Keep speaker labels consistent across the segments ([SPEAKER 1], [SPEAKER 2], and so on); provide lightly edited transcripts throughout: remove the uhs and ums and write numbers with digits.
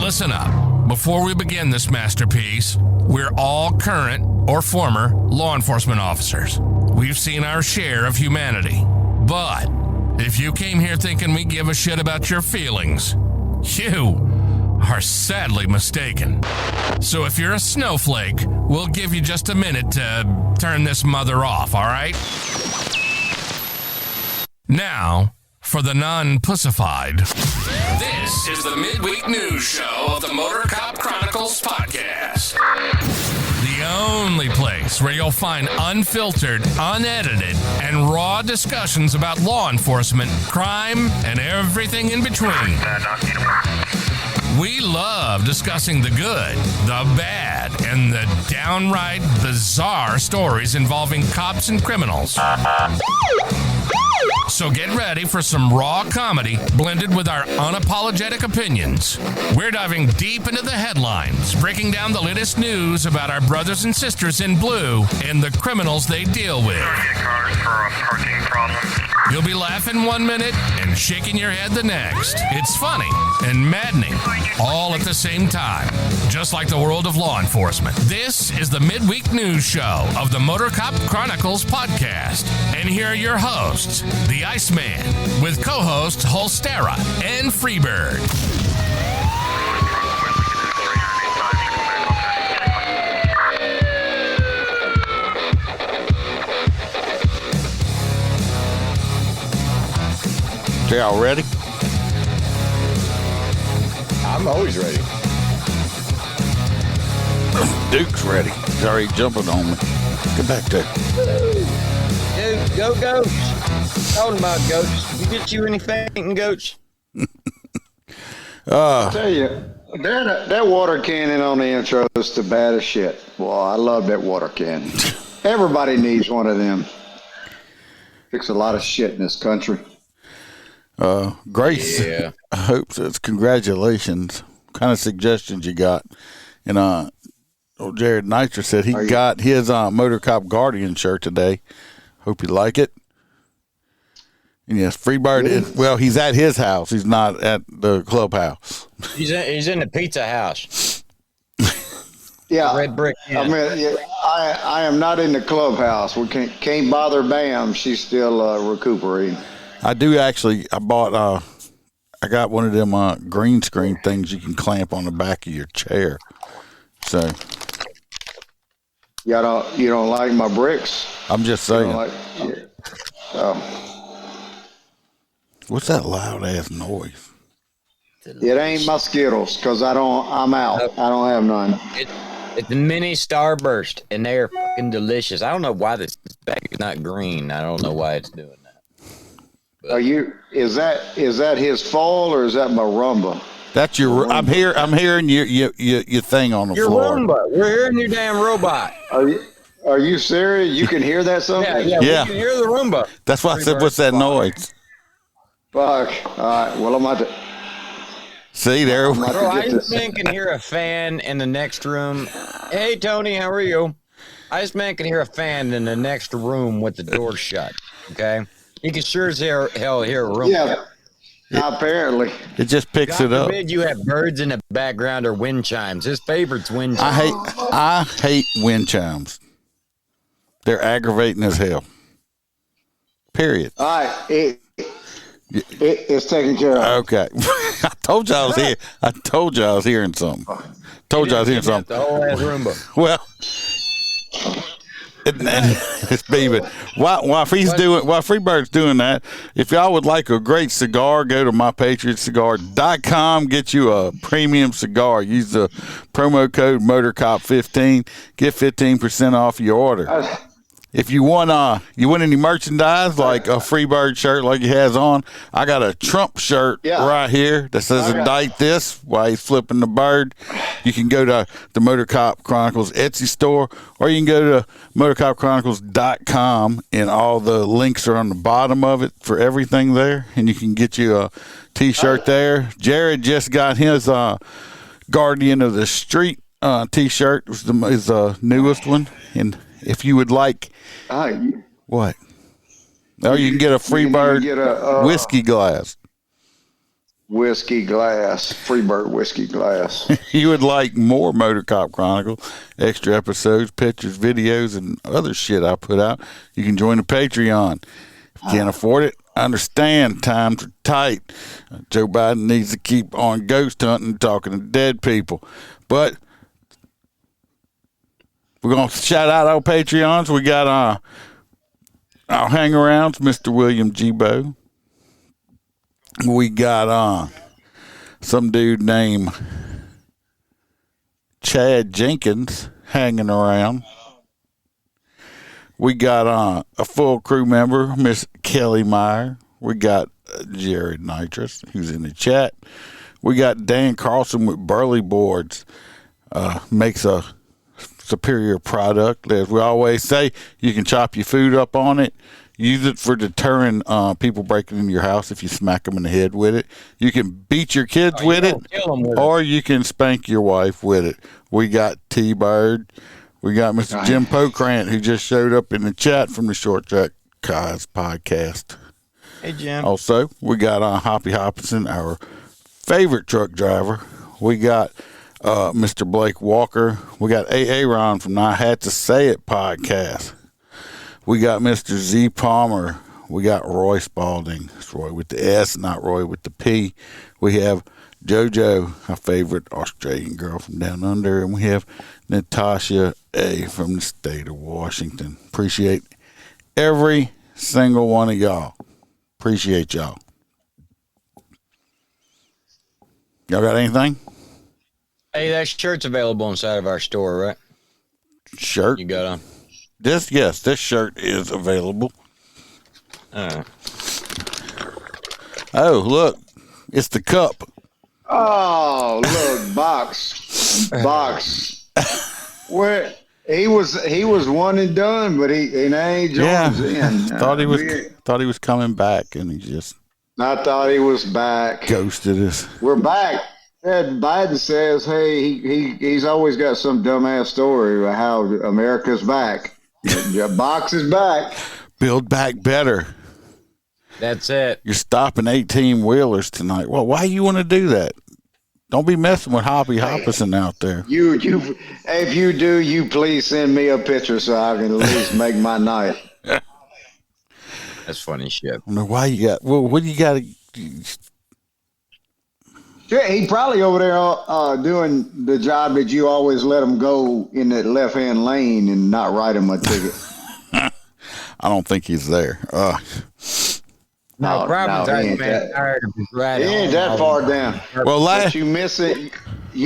[SPEAKER 1] Listen up. Before we begin this masterpiece, we're all current or former law enforcement officers. We've seen our share of humanity. But if you came here thinking we give a shit about your feelings, you are sadly mistaken. So if you're a snowflake, we'll give you just a minute to turn this mother off, all right? Now, for the non-pussified. This is the midweek news show of the MOTORCOP Chronicles podcast. The only place where you'll find unfiltered, unedited, and raw discussions about law enforcement, crime, and everything in between. We love discussing the good, the bad, and the downright bizarre stories involving cops and criminals. So get ready for some raw comedy blended with our unapologetic opinions. We're diving deep into the headlines, breaking down the latest news about our brothers and sisters in blue and the criminals they deal with. You'll be laughing 1 minute and shaking your head the next. It's funny and maddening all at the same time, just like the world of law enforcement. This is the midweek news show of the MOTORCOP Chronicles podcast. And here are your hosts, the Iceman, with co-hosts Holstera and Freebird.
[SPEAKER 2] Y'all ready?
[SPEAKER 3] I'm always ready.
[SPEAKER 2] Duke's ready. He's already jumping on me. Get back there.
[SPEAKER 3] Dude, go goats. Talking about goats. You get you any fainting goats?
[SPEAKER 4] I tell you, that water cannon on the intro is the baddest shit. Boy, I love that water cannon. Everybody needs one of them. Fix a lot of shit in this country.
[SPEAKER 2] Grace,
[SPEAKER 3] Yeah.
[SPEAKER 2] I hope so. Congratulations. What kind of suggestions you got? And old Jared Nitro said he got his MOTORCOP Guardian shirt today. Hope you like it. And yes, Freebird is, well, he's at his house. He's not at the clubhouse.
[SPEAKER 3] He's in the pizza house.
[SPEAKER 4] Yeah,
[SPEAKER 3] Red brick.
[SPEAKER 4] I mean, yeah, I am not in the clubhouse. We can't bother Bam. She's still recuperating.
[SPEAKER 2] I do actually. I bought. I got one of them green screen things you can clamp on the back of your chair. So.
[SPEAKER 4] You don't like my bricks?
[SPEAKER 2] I'm just saying. What's that loud ass noise?
[SPEAKER 4] It ain't my Skittles, because I'm out. I don't have none.
[SPEAKER 3] It's a mini Starburst, and they're fucking delicious. I don't know why this bag is not green. I don't know why it's doing that.
[SPEAKER 4] But is that his fall, or is that my Rumba?
[SPEAKER 2] That's your. I'm hearing your thing on the
[SPEAKER 3] Your
[SPEAKER 2] floor.
[SPEAKER 3] Roomba. We're hearing your damn robot.
[SPEAKER 4] Are you serious? You can hear that something?
[SPEAKER 3] Yeah.
[SPEAKER 2] Yeah.
[SPEAKER 3] We can hear the Roomba.
[SPEAKER 2] That's why I said, "What's that noise?"
[SPEAKER 4] Fuck. All right. Well, I'm about to.
[SPEAKER 2] See there.
[SPEAKER 3] Bro, Iceman can hear a fan in the next room. Hey, Tony, how are you? Iceman can hear a fan in the next room with the door shut. Okay, he can sure as hell hear a room.
[SPEAKER 4] Yeah. Apparently.
[SPEAKER 2] It just picks
[SPEAKER 3] God
[SPEAKER 2] it up.
[SPEAKER 3] forbid you have birds in the background or wind chimes. His favorite's wind chimes.
[SPEAKER 2] I hate wind chimes. They're aggravating as hell. Period.
[SPEAKER 4] All right. It's taken care of.
[SPEAKER 2] Okay. I told you I was here. I told you I was hearing something.
[SPEAKER 3] The whole ass Roomba.
[SPEAKER 2] Well, it's beeping. While Freebird's doing that, if y'all would like a great cigar, go to mypatriotcigar.com. Get you a premium cigar. Use the promo code MOTORCOP15. Get 15% off your order. If you want any merchandise like a Freebird shirt like he has on, I got a Trump shirt right here that says "Indict this" while he's flipping the bird. You can go to the MOTORCOP Chronicles Etsy store, or you can go to MotorCopChronicles.com, and all the links are on the bottom of it for everything there, and you can get you a T-shirt there. Jared just got his Guardian of the Street T-shirt. It was his newest one, and if you would like, what? Oh, you can get a Freebird whiskey glass.
[SPEAKER 4] whiskey glass, Freebird whiskey glass.
[SPEAKER 2] You would like more MotorCop Chronicle, extra episodes, pictures, videos, and other shit I put out, you can join the Patreon. If you can't afford it, I understand times are tight. Joe Biden needs to keep on ghost hunting, talking to dead people. But we're going to shout out our Patreons. We got our hang-arounds, Mr. William Gbo. We got some dude named Chad Jenkins hanging around. We got a full crew member, Miss Kelly Meyer. We got Jared Nitrous, who's in the chat. We got Dan Carlson with Burley Boards. Makes a superior product. As we always say, you can chop your food up on it. Use it for deterring people breaking into your house if you smack them in the head with it. You can beat your kids with it, or you can spank your wife with it. We got T-Bird. We got Mr. Jim Pokrant, who just showed up in the chat from the Short Track Cars podcast.
[SPEAKER 3] Hey, Jim.
[SPEAKER 2] Also, we got Hoppy Hopkinson, our favorite truck driver. We got Mr. Blake Walker. We got A.A. Ron from I Had to Say It podcast. We got Mr. Z Palmer. We got Roy Spalding. It's Roy with the S, not Roy with the P. We have JoJo, our favorite Australian girl from down under. And we have Natasha A. from the state of Washington. Appreciate every single one of y'all. Appreciate y'all. Y'all got anything?
[SPEAKER 3] Hey, that shirt's available inside of our store, right?
[SPEAKER 2] Shirt?
[SPEAKER 3] You got on?
[SPEAKER 2] This shirt is available. Oh, look. It's the cup.
[SPEAKER 4] Oh, look, box. Where he was one and done, but he ain't joins in.
[SPEAKER 2] Thought he was coming back, and he just.
[SPEAKER 4] I thought he was back.
[SPEAKER 2] Ghosted us.
[SPEAKER 4] We're back. Ed Biden says, "Hey, he's always got some dumbass story about how America's back. Box is back.
[SPEAKER 2] Build back better.
[SPEAKER 3] That's it.
[SPEAKER 2] You're stopping 18-wheelers tonight. Well, why you want to do that? Don't be messing with Hoppy Hopkinson out there.
[SPEAKER 4] You, if you do, you please send me a picture so I can at least make my night."
[SPEAKER 3] That's funny shit.
[SPEAKER 2] I don't know why you got. Well, what do you got?
[SPEAKER 4] Shit, he probably over there doing the job that you always let him go in that left-hand lane and not write him a ticket.
[SPEAKER 2] I don't think he's there.
[SPEAKER 3] No, probably
[SPEAKER 4] he ain't that far down.
[SPEAKER 2] Well,
[SPEAKER 4] but you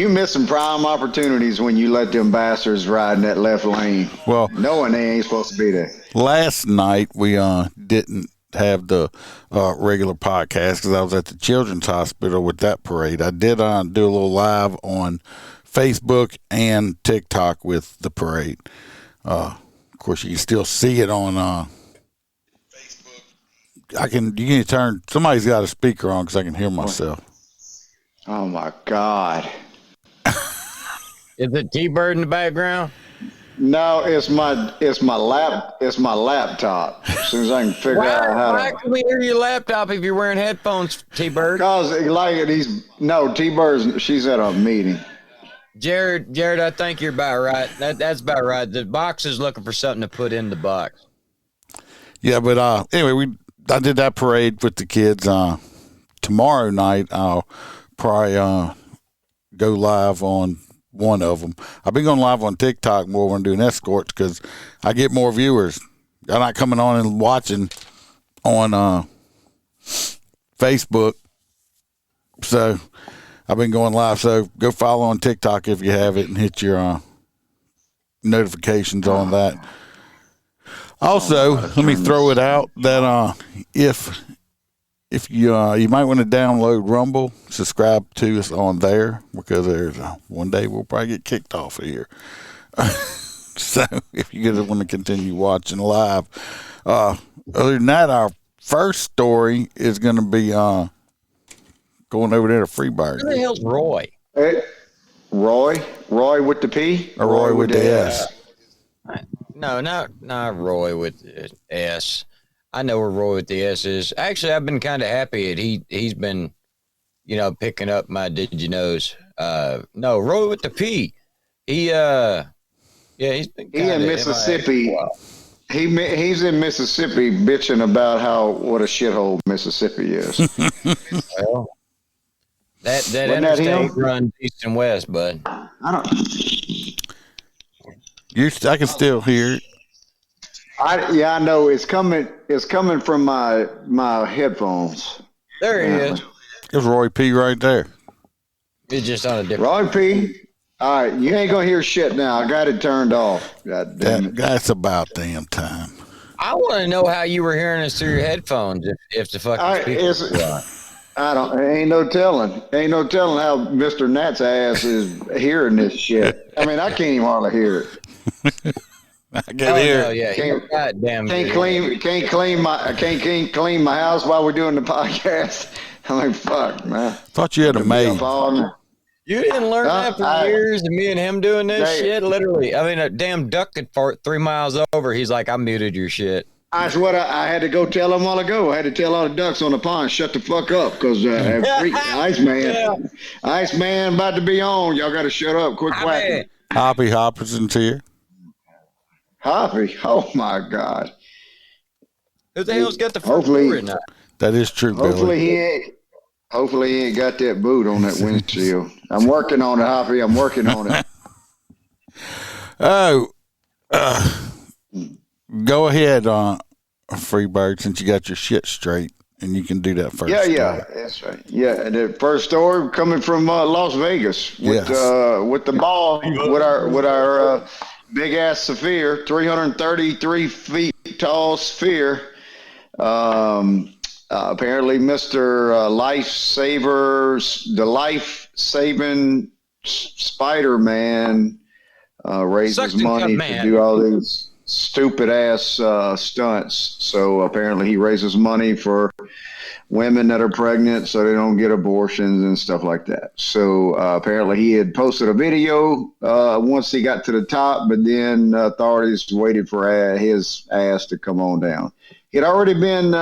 [SPEAKER 4] missing prime opportunities when you let them bastards ride in that left lane.
[SPEAKER 2] Well,
[SPEAKER 4] knowing they ain't supposed to be there.
[SPEAKER 2] Last night we didn't have the regular podcast because I was at the Children's Hospital with that parade. I did do a little live on Facebook and TikTok with the parade. Of course, you can still see it on Facebook. You can turn. Somebody's got a speaker on because I can hear myself.
[SPEAKER 4] Oh my God!
[SPEAKER 3] Is it T-Bird in the background?
[SPEAKER 4] No, it's my laptop. As soon as I can figure out how to.
[SPEAKER 3] Why can we hear your laptop if you're wearing headphones, T-Bird?
[SPEAKER 4] Because T-Bird's. She's at a meeting.
[SPEAKER 3] Jared, I think you're about right. That's about right. The box is looking for something to put in the box.
[SPEAKER 2] Yeah, but anyway, I did that parade with the kids. Tomorrow night, I'll probably go live on one of them. I've been going live on TikTok more when I'm doing escorts because I get more viewers. They're not coming on and watching on Facebook. So I've been going live. So go follow on TikTok if you have it and hit your notifications on that. Also, let me throw it out that if you might want to download Rumble, subscribe to us on there because there's one day we'll probably get kicked off of here. So if you guys want to continue watching live, other than that, our first story is going to be going over there to Freebird.
[SPEAKER 3] Who the hell's Roy?
[SPEAKER 4] Hey, Roy with the P,
[SPEAKER 2] or Roy with the S.
[SPEAKER 3] No, not Roy with the S. I know where Roy with the S is. Actually, I've been kind of happy that he's been picking up my did you knows. No, Roy with the P. He's been
[SPEAKER 4] in Mississippi. He's in Mississippi bitching about what a shithole Mississippi is.
[SPEAKER 3] Well, that interstate runs east and west, bud.
[SPEAKER 2] I can still hear it.
[SPEAKER 4] I know it's coming. It's coming from my headphones.
[SPEAKER 3] There he is.
[SPEAKER 2] There's Roy P. right there.
[SPEAKER 3] It's just on a different.
[SPEAKER 4] Roy P. All right, you ain't gonna hear shit now. I got it turned off. God damn it.
[SPEAKER 2] That's about damn time.
[SPEAKER 3] I want to know how you were hearing us through your headphones. If the fucking speakers
[SPEAKER 4] ain't no telling how Mr. Nat's ass is hearing this shit. I mean, I can't even hardly hear it.
[SPEAKER 2] I can hear it.
[SPEAKER 3] Yeah, can't
[SPEAKER 4] clean my house while we're doing the podcast. I'm like, fuck, man.
[SPEAKER 2] Thought you had a maid.
[SPEAKER 3] You didn't learn that for years, and me and him doing this shit, literally. I mean, a damn duck could fart 3 miles over. He's like, I muted your shit.
[SPEAKER 4] That's what I had to go tell him a while ago. I had to tell all the ducks on the pond, shut the fuck up, because Iceman about to be on. Y'all got to shut up. Quit quacking.
[SPEAKER 2] Hoppy Hopperson's here.
[SPEAKER 4] Hoppy? Oh, my God.
[SPEAKER 3] Who the hell's got the first word now?
[SPEAKER 2] That is true, Billy.
[SPEAKER 4] Hopefully he ain't got that boot on that windshield. I'm working on it, Hoppy. I'm working on it.
[SPEAKER 2] Oh, go ahead, Freebird, since you got your shit straight, and you can do that first.
[SPEAKER 4] Yeah, that's right. Yeah, the first story coming from Las Vegas with the ball with our big ass sphere, 333 feet tall sphere. Apparently, Mr. The life-saving Spider-Man raises money to do all these stupid-ass stunts. So apparently he raises money for women that are pregnant so they don't get abortions and stuff like that. So apparently he had posted a video once he got to the top, but then authorities waited for his ass to come on down. He had already been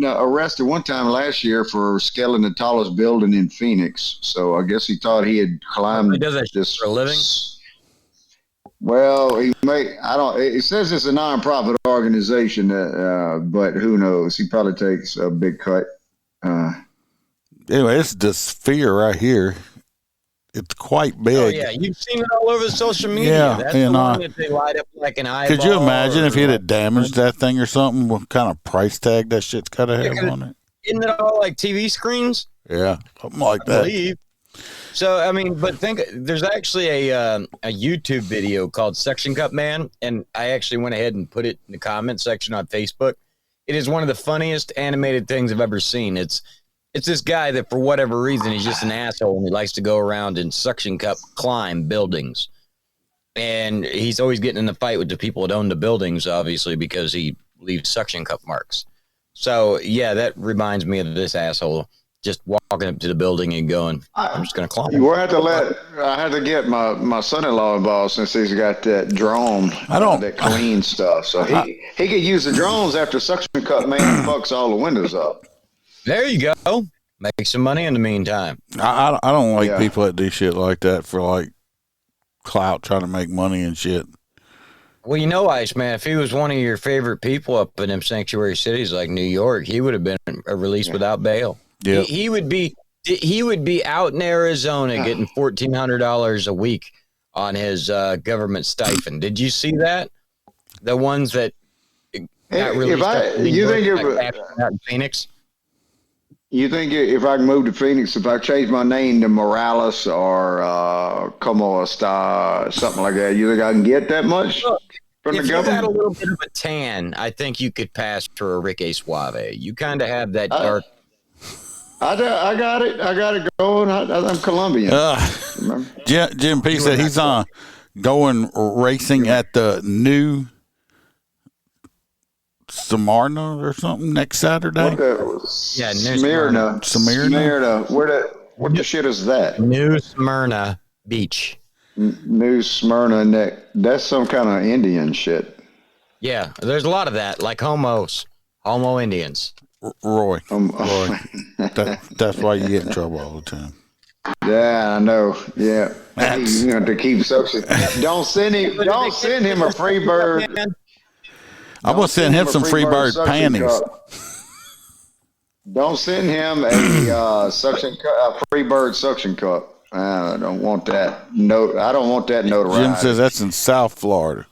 [SPEAKER 4] arrested one time last year for scaling the tallest building in Phoenix. So I guess he thought he had climbed.
[SPEAKER 3] He does that
[SPEAKER 4] this
[SPEAKER 3] for a living.
[SPEAKER 4] Well, it says it's a nonprofit organization, but who knows? He probably takes a big cut.
[SPEAKER 2] Anyway, it's the sphere right here. It's quite big.
[SPEAKER 3] Oh, yeah. You've seen it all over the social media.
[SPEAKER 2] Yeah,
[SPEAKER 3] that's the one that they light up like an eyeball.
[SPEAKER 2] Could you imagine if he'd have damaged that thing or something? What kind of price tag that shit's got to have on it?
[SPEAKER 3] Isn't it all like TV screens?
[SPEAKER 2] Yeah, something like that.
[SPEAKER 3] So, I mean, but there's actually a YouTube video called Suction Cup Man, and I actually went ahead and put it in the comment section on Facebook. It is one of the funniest animated things I've ever seen. It's this guy that, for whatever reason, he's just an asshole, and he likes to go around and suction cup climb buildings. And he's always getting in a fight with the people that own the buildings, obviously, because he leaves suction cup marks. So, yeah, that reminds me of this asshole just walking up to the building and going, I'm just going to climb.
[SPEAKER 4] I had to get my son-in-law involved since he's got that drone that clean stuff. So he could use the drones after Suction Cup Man fucks all the windows up.
[SPEAKER 3] There you go. Make some money in the meantime.
[SPEAKER 2] I don't like people that do shit like that for like clout, trying to make money and shit.
[SPEAKER 3] Well, you know, Iceman, if he was one of your favorite people up in them sanctuary cities like New York, he would have been released without bail. Yeah, he would be out in Arizona getting $1,400 a week on his government stipend. Did you see that? The ones that got released. Out in Phoenix.
[SPEAKER 4] You think if I can move to Phoenix, if I change my name to Morales or Como Esta, something like that, you think I can get that much from the government? If you had a
[SPEAKER 3] little bit of a tan, I think you could pass for a Ricky Suave. You kind of have that dark.
[SPEAKER 4] I got it going. I'm Colombian.
[SPEAKER 2] Jim P said he's going racing at the new Smyrna or something next Saturday.
[SPEAKER 4] Smyrna. What the shit is that?
[SPEAKER 3] New Smyrna Beach.
[SPEAKER 4] New Smyrna. That's some kind of Indian shit.
[SPEAKER 3] Yeah, there's a lot of that, like Homo Indians.
[SPEAKER 2] Roy. That's why you get in trouble all the time.
[SPEAKER 4] Yeah, I know. Yeah, to keep suction. Don't send him. Don't send him a free bird.
[SPEAKER 2] I'm gonna send him some free bird panties.
[SPEAKER 4] Don't send him a free bird suction cup. I don't want that. No, I don't want that notoriety.
[SPEAKER 2] Jim says that's in South Florida.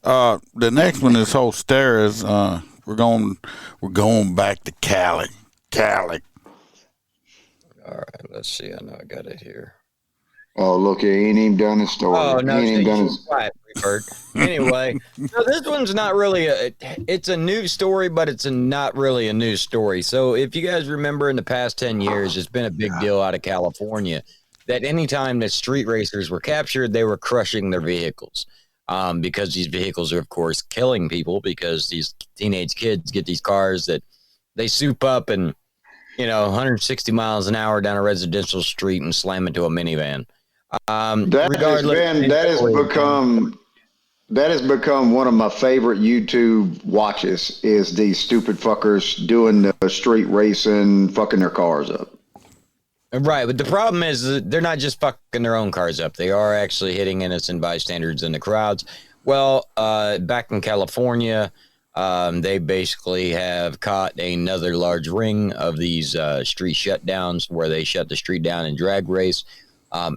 [SPEAKER 2] The next one is Holstera's. We're going back to Cali.
[SPEAKER 3] All right, let's see. I know I got it here.
[SPEAKER 4] Oh, look, he ain't even done his story.
[SPEAKER 3] Oh, no,
[SPEAKER 4] he ain't done his...
[SPEAKER 3] quiet, Bird. Anyway, so this one's not really it's a news story, but it's not really a news story. So if you guys remember in the past 10 years, it's been a big deal out of California that anytime that street racers were captured, they were crushing their vehicles. Because these vehicles are, of course, killing people because these teenage kids get these cars that they soup up and 160 miles an hour down a residential street and slam into a minivan.
[SPEAKER 4] That has become one of my favorite YouTube watches is these stupid fuckers doing the street racing, fucking their cars up.
[SPEAKER 3] Right, but the problem is that they're not just fucking their own cars up. They are actually hitting innocent bystanders in the crowds. Well, back in California, they basically have caught another large ring of these street shutdowns where they shut the street down and drag race,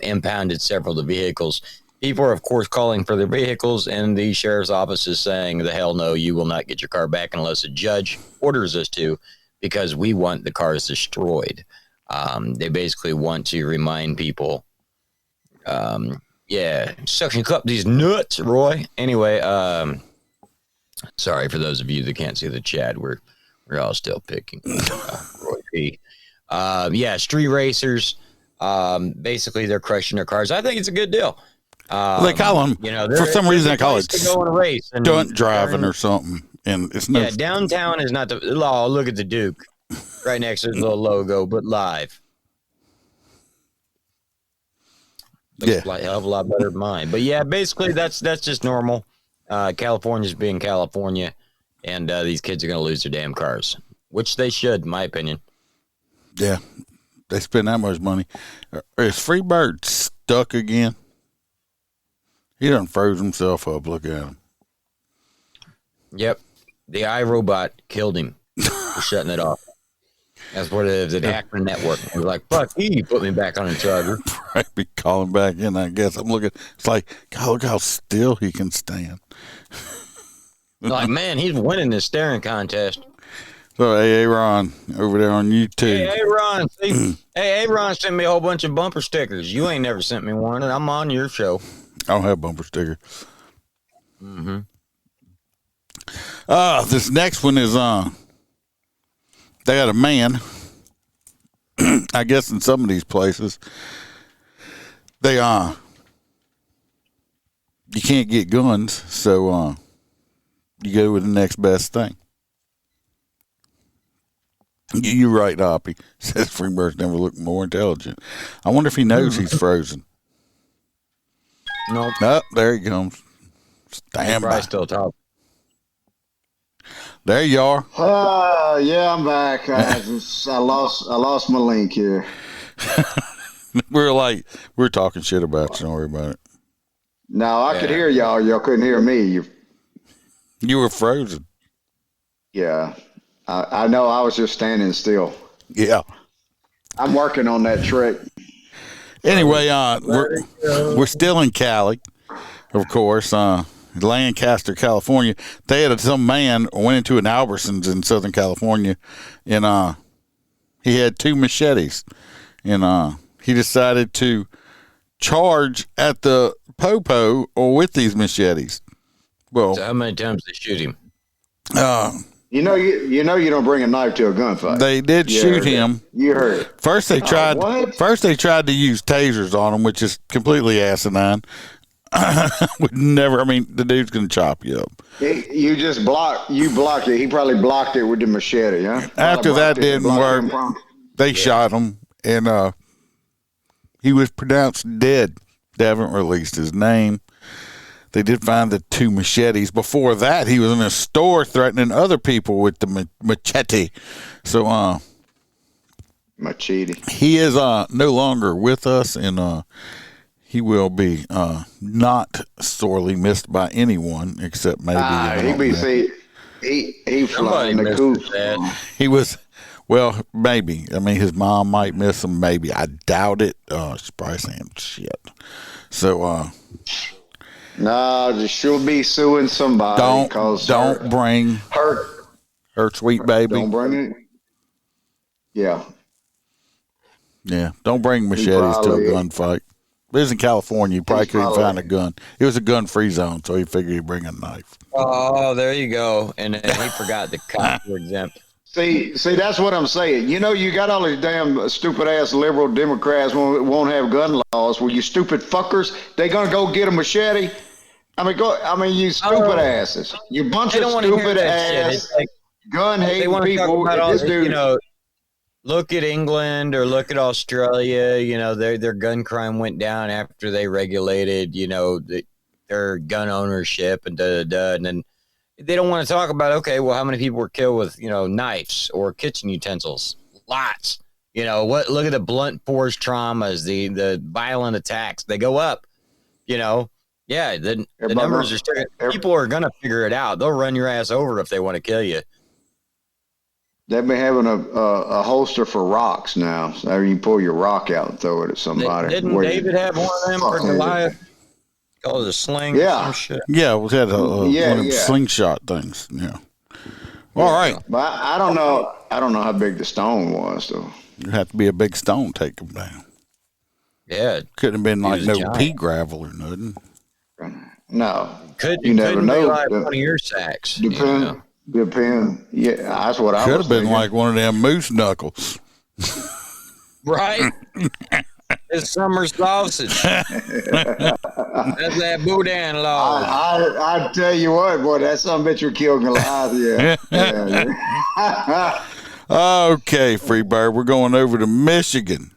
[SPEAKER 3] impounded several of the vehicles. People are, of course, calling for their vehicles, and the sheriff's office is saying, the hell no, you will not get your car back unless a judge orders us to, because we want the cars destroyed. They basically want to remind people, suction cup these nuts, Roy. Anyway, sorry for those of you that can't see the chat. We're all still picking Roy P. Street racers. Basically, they're crushing their cars. I think it's a good deal.
[SPEAKER 2] They call them, for some reason, they call it stunt driving or something. And it's
[SPEAKER 3] downtown is not the law. Look at the Duke right next to the little logo, but live. Looks like a hell of a lot better than mine. But yeah, basically that's just normal. California's being California, and these kids are going to lose their damn cars, which they should, in my opinion.
[SPEAKER 2] Yeah, they spend that much money. Is Freebird stuck again? He done froze himself up. Look at him.
[SPEAKER 3] Yep. The iRobot killed him for shutting it off. That's what it is. The hacker network. It was like, fuck, he put me back on the charger.
[SPEAKER 2] Right, be calling back in, I guess. I'm looking. It's like, God, look how still he can stand.
[SPEAKER 3] Like, man, he's winning this staring contest.
[SPEAKER 2] So, hey, Ron, over there on YouTube.
[SPEAKER 3] Hey, Ron. Hey, Ron sent me a whole bunch of bumper stickers. You ain't never sent me one, and I'm on your show.
[SPEAKER 2] I don't have bumper stickers.
[SPEAKER 3] Mm-hmm.
[SPEAKER 2] This next one is, they got a man, I guess in some of these places, they, you can't get guns, so, you go with the next best thing. You're right, Hoppy. Says Freebird's never looked more intelligent. I wonder if he knows he's frozen.
[SPEAKER 3] Nope.
[SPEAKER 2] Oh, there he comes. Stand by.
[SPEAKER 3] Still top.
[SPEAKER 2] There you are.
[SPEAKER 4] Yeah, I'm back. I lost my link here.
[SPEAKER 2] we're talking shit about you. Don't worry about it.
[SPEAKER 4] No, I could hear y'all. Y'all couldn't hear me.
[SPEAKER 2] You were frozen.
[SPEAKER 4] Yeah. I know. I was just standing still.
[SPEAKER 2] Yeah.
[SPEAKER 4] I'm working on that trick.
[SPEAKER 2] Anyway, we're still in Cali, of course. Lancaster, California. They had some man went into an Albertsons in Southern California, and he had 2 machetes, and he decided to charge at the popo or with these machetes. Well,
[SPEAKER 3] so how many times did they shoot him?
[SPEAKER 4] You know you don't bring a knife to a gunfight.
[SPEAKER 2] They did shoot him.
[SPEAKER 4] You heard it.
[SPEAKER 2] First they tried to use tasers on him, which is completely asinine. Would never. I mean, the dude's gonna chop you up.
[SPEAKER 4] You just blocked it. He probably blocked it with the machete. Huh?
[SPEAKER 2] After that didn't work, they shot him, and he was pronounced dead. They haven't released his name. They did find the 2 machetes. Before that, he was in a store threatening other people with the machete. So,
[SPEAKER 4] Machete.
[SPEAKER 2] he is no longer with us, and he will be not sorely missed by anyone except maybe.
[SPEAKER 4] He flying the coop.
[SPEAKER 2] He was, well, maybe. I mean, his mom might miss him. Maybe. I doubt it. She's probably saying shit. So,
[SPEAKER 4] no, she'll be suing somebody.
[SPEAKER 2] Don't bring her sweet baby.
[SPEAKER 4] Don't bring it. Yeah.
[SPEAKER 2] Yeah. Don't bring machetes to a gunfight. This is in California. You probably couldn't find a gun. It was a gun-free zone, so he figured he'd bring a knife.
[SPEAKER 3] Oh, there you go. And he forgot the cops were exempt.
[SPEAKER 4] See, that's what I'm saying. You know, you got all these damn stupid-ass liberal Democrats won't have gun laws. Well, you stupid fuckers, they gonna go get a machete? You stupid asses. You bunch of stupid-ass, gun-hating people. This dude...
[SPEAKER 3] Look at England or look at Australia. You know, their gun crime went down after they regulated, their gun ownership and and then they don't want to talk about, okay, well, how many people were killed with, knives or kitchen utensils? Lots. Look at the blunt force traumas, the violent attacks. They go up, Yeah, the numbers are still, people are going to figure it out. They'll run your ass over if they want to kill you.
[SPEAKER 4] They've been having a holster for rocks now. So you can pull your rock out and throw it at somebody.
[SPEAKER 3] Didn't David have one of them for Goliath? Called a sling.
[SPEAKER 4] Yeah.
[SPEAKER 3] Or some shit?
[SPEAKER 2] Yeah, we had one of them slingshot things. Yeah. All right.
[SPEAKER 4] But I don't know. I don't know how big the stone was, though.
[SPEAKER 2] It'd have to be a big stone to take them down.
[SPEAKER 3] Yeah.
[SPEAKER 2] Couldn't have been like no pea gravel or nothing.
[SPEAKER 4] No.
[SPEAKER 3] You never know. Be like one of your sacks.
[SPEAKER 4] Depend. Yeah, that's what I
[SPEAKER 2] could
[SPEAKER 4] was
[SPEAKER 2] have been
[SPEAKER 4] thinking.
[SPEAKER 2] like one of them moose knuckles.
[SPEAKER 3] Right? It's summer sausage. That's that boudin log.
[SPEAKER 4] I tell you what, boy, that son of a bitch would kill Goliath. Yeah.
[SPEAKER 2] Okay, Freebird, we're going over to Michigan.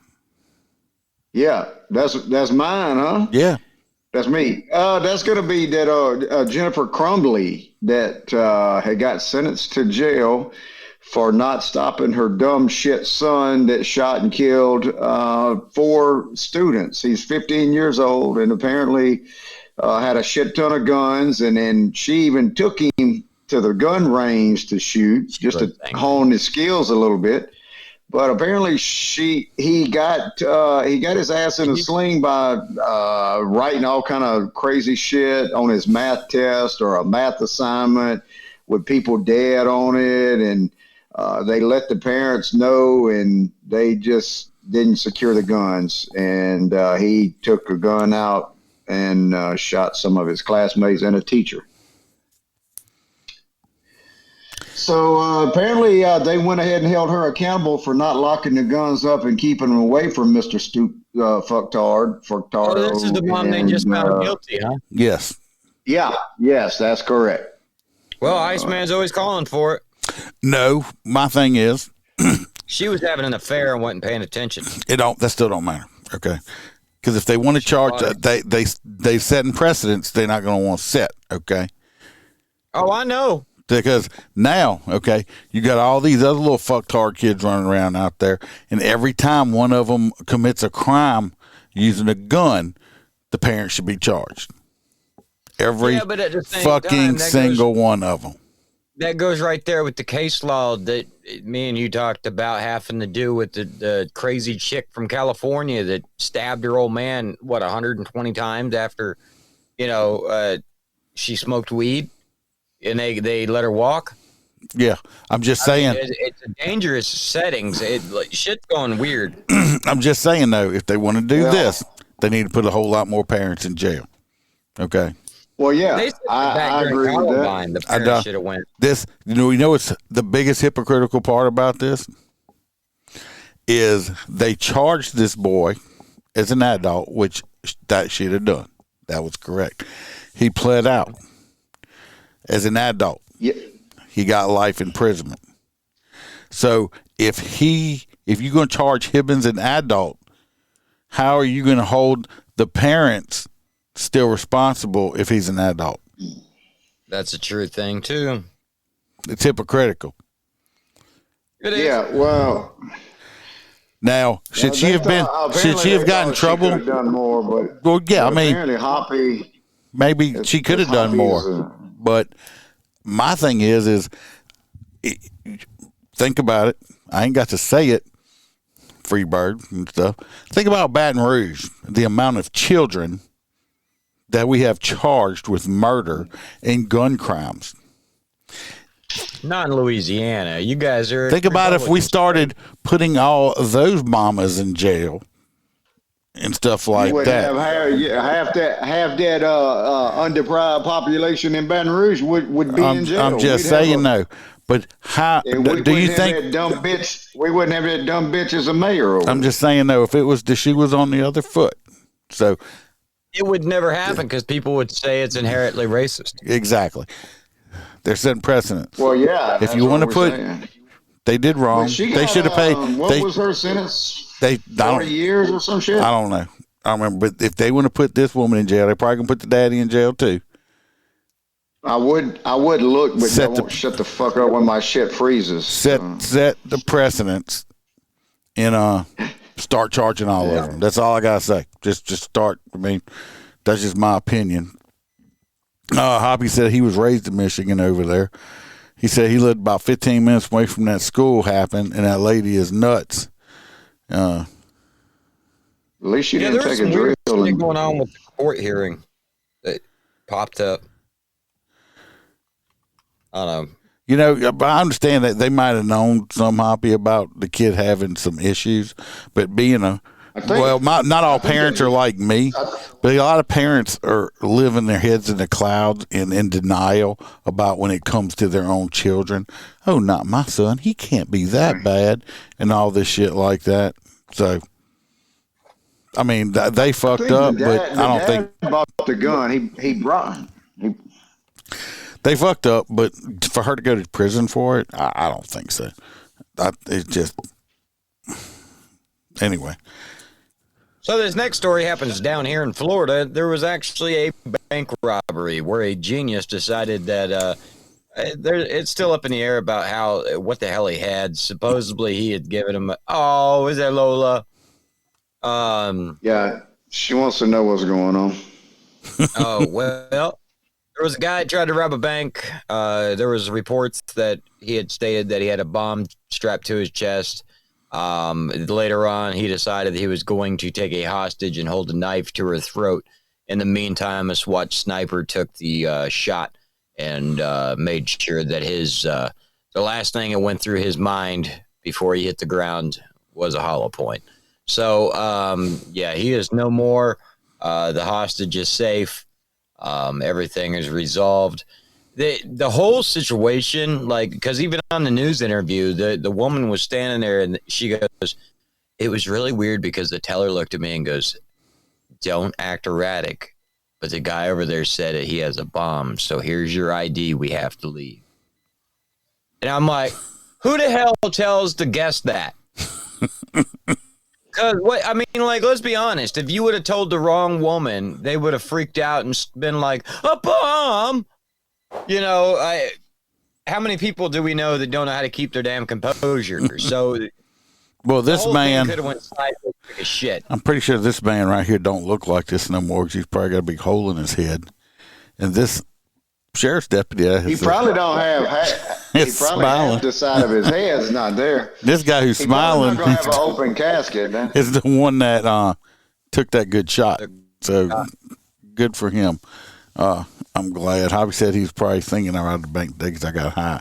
[SPEAKER 4] Yeah, that's mine, huh?
[SPEAKER 2] Yeah.
[SPEAKER 4] That's me. That's going to be that Jennifer Crumbley that had got sentenced to jail for not stopping her dumb shit son that shot and killed 4 students. He's 15 years old and apparently had a shit ton of guns. And then she even took him to the gun range to shoot just to hone his skills a little bit. But apparently he got his ass in a sling by writing all kind of crazy shit on his math test or a math assignment with people dead on it, and they let the parents know, and they just didn't secure the guns, and he took a gun out and shot some of his classmates and a teacher. So apparently they went ahead and held her accountable for not locking the guns up and keeping them away from Mr. Fucktard.
[SPEAKER 3] Oh, this is the one they just found guilty, huh?
[SPEAKER 2] Yes.
[SPEAKER 4] Yeah. Yes, that's correct.
[SPEAKER 3] Well, Iceman's always calling for it.
[SPEAKER 2] No, my thing is,
[SPEAKER 3] she was having an affair and wasn't paying attention.
[SPEAKER 2] That still don't matter. Okay. Because if they want to charge, they setting precedents they're not going to want to set. Okay.
[SPEAKER 3] Oh, I know.
[SPEAKER 2] Because now, okay, you got all these other little fucktard kids running around out there, and every time one of them commits a crime using a gun, the parents should be charged. Every fucking single one of them.
[SPEAKER 3] That goes right there with the case law that me and you talked about having to do with the crazy chick from California that stabbed her old man, 120 times after, she smoked weed. And they let her walk?
[SPEAKER 2] Yeah, I'm just saying.
[SPEAKER 3] It's a dangerous settings. Shit's going weird.
[SPEAKER 2] I'm just saying, though, if they want to do this, they need to put a whole lot more parents in jail. Okay?
[SPEAKER 4] Well, yeah, I agree with that.
[SPEAKER 3] The parents should have went.
[SPEAKER 2] What's the biggest hypocritical part about this? Is they charged this boy as an adult, which that should have done. That was correct. He pled out. As an adult, he got life imprisonment. So if you're going to charge him as an adult, how are you going to hold the parents still responsible if he's an adult.
[SPEAKER 3] That's a true thing too.
[SPEAKER 2] It's hypocritical.
[SPEAKER 3] It is.
[SPEAKER 4] Yeah, well.
[SPEAKER 2] Now, should she have gotten in trouble?
[SPEAKER 4] She could have done more, but
[SPEAKER 2] Well, yeah, I mean,
[SPEAKER 4] apparently Hoppy.
[SPEAKER 2] maybe she could have done more. But my thing is think about it. I ain't got to say it, Freebird and stuff. Think about Baton Rouge, the amount of children that we have charged with murder and gun crimes.
[SPEAKER 3] Not in Louisiana. You guys are.
[SPEAKER 2] Think about if we started putting all of those mamas in jail and stuff like that.
[SPEAKER 4] Half that underdeprived population in Baton Rouge would be in jail.
[SPEAKER 2] I'm just saying no. But how do you think
[SPEAKER 4] that dumb bitch? We wouldn't have that dumb bitch as a mayor.
[SPEAKER 2] I'm just saying though, if it was she was on the other foot, so
[SPEAKER 3] it would never happen because people would say it's inherently racist.
[SPEAKER 2] Exactly. They're setting precedents.
[SPEAKER 4] Well, yeah.
[SPEAKER 2] If you want to put, they did wrong. They should have paid.
[SPEAKER 4] What was her sentence? 40 years or some shit?
[SPEAKER 2] I don't know. I don't remember. But if they want to put this woman in jail, they probably can put the daddy in jail too.
[SPEAKER 4] I would look, but I won't shut the fuck up when my shit freezes.
[SPEAKER 2] Set the precedents and start charging all of them. That's all I gotta say. Just start. I mean, that's just my opinion. Hoppy said he was raised in Michigan over there. He said he lived about 15 minutes away from that school happened, and that lady is nuts.
[SPEAKER 4] At least she didn't take a drill.
[SPEAKER 3] There's going on with the court hearing that popped up. I don't know.
[SPEAKER 2] You know, I understand that they might have known some, Hoppy, about the kid having some issues, but being not all parents are like me, but a lot of parents are living their heads in the clouds and in denial about when it comes to their own children. Oh, not my son. He can't be that bad and all this shit like that. So, I mean, they fucked up, but I don't think
[SPEAKER 4] about the gun. He brought.
[SPEAKER 2] They fucked up, but for her to go to prison for it, I don't think so. It's just anyway.
[SPEAKER 3] So this next story happens down here in Florida. There was actually a bank robbery where a genius decided that it's still up in the air about what the hell he had. Supposedly he had given him. Is that Lola?
[SPEAKER 4] Yeah, she wants to know what's going on.
[SPEAKER 3] Oh well. There was a guy who tried to rob a bank. There was reports that he had stated that he had a bomb strapped to his chest. Later on, he decided he was going to take a hostage and hold a knife to her throat. In the meantime, a SWAT sniper took the shot and made sure that the last thing that went through his mind before he hit the ground was a hollow point. So, he is no more. The hostage is safe. Everything is resolved. The whole situation, because even on the news interview, the woman was standing there and she goes, it was really weird because the teller looked at me and goes, don't act erratic. But the guy over there said that he has a bomb. So here's your ID. We have to leave. And I'm like, who the hell tells the guest that? Because let's be honest. If you would have told the wrong woman, they would have freaked out and been like, a bomb. You know, how many people do we know that don't know how to keep their damn composure? So,
[SPEAKER 2] well, this man
[SPEAKER 3] could have went sideways like a shit.
[SPEAKER 2] I'm pretty sure this man right here don't look like this no more because he's probably got a big hole in his head. And this sheriff's deputy,
[SPEAKER 4] he probably don't have. He probably half the side of his head's not there.
[SPEAKER 2] This guy who's smiling,
[SPEAKER 4] not gonna have an open casket, man.
[SPEAKER 2] Is the one that took that good shot. So good for him. I'm glad. Hobby said he's probably thinking I robbed the bank today because I got high.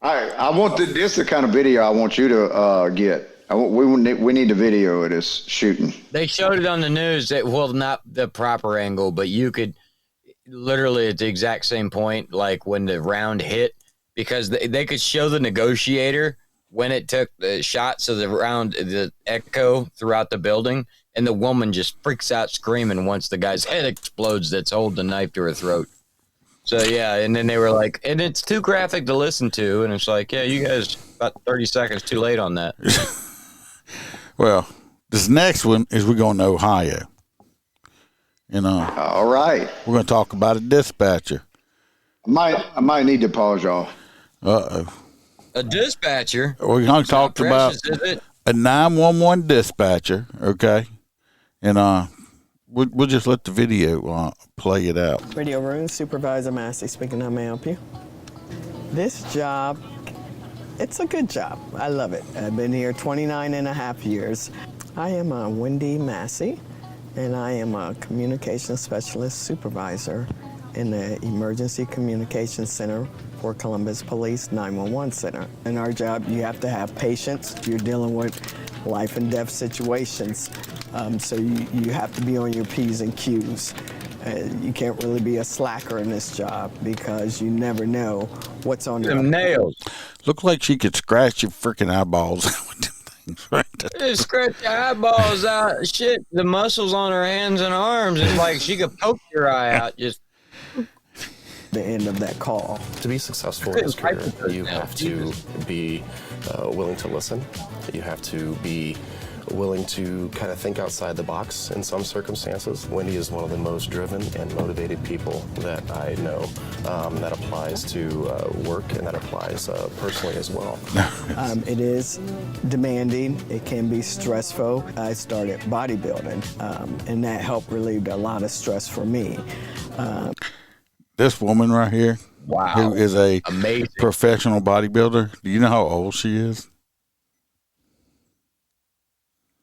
[SPEAKER 4] I want this the kind of video I want you to get. We need the video of this shooting.
[SPEAKER 3] They showed it on the news. Not the proper angle, but you could literally at the exact same point, like when the round hit, because they could show the negotiator when it took the shot, so the echo throughout the building, and the woman just freaks out screaming once the guy's head explodes that's holding the knife to her throat. So, yeah, and then they were like, and it's too graphic to listen to, and it's like, yeah, you guys about 30 seconds too late on that.
[SPEAKER 2] Well, this next one is we're going to Ohio. And
[SPEAKER 4] All right.
[SPEAKER 2] we're going to talk about a dispatcher.
[SPEAKER 4] I might need to pause y'all.
[SPEAKER 3] A dispatcher.
[SPEAKER 2] We're going to talk about
[SPEAKER 3] Precious, is it?
[SPEAKER 2] a 911 dispatcher, okay? And we'll just let the video play it out.
[SPEAKER 5] Radio Room, Supervisor Massey speaking. How may I help you? This job, it's a good job. I love it. I've been here 29 and a half years. I am Wendy Massey, and I am a communications specialist supervisor in the Emergency Communications Center for Columbus Police 911 Center. In our job, you have to have patience. You're dealing with life and death situations, so you have to be on your P's and Q's. You can't really be a slacker in this job because you never know what's on your
[SPEAKER 3] nails.
[SPEAKER 2] Look like she could scratch your freaking eyeballs out with them things, right?
[SPEAKER 3] Just scratch your eyeballs out. Shit, the muscles on her hands and arms, it's like she could poke your eye out. Just
[SPEAKER 5] the end of that call.
[SPEAKER 6] To be successful in this career, you have to be willing to listen. You have to be willing to kind of think outside the box in some circumstances. Wendy is one of the most driven and motivated people that I know. That applies to work, and that applies personally as well.
[SPEAKER 5] It is demanding. It can be stressful. I started bodybuilding, and that helped relieve a lot of stress for me.
[SPEAKER 2] This woman right here,
[SPEAKER 3] wow,
[SPEAKER 2] who is a
[SPEAKER 3] amazing
[SPEAKER 2] professional bodybuilder, do you know how old she is?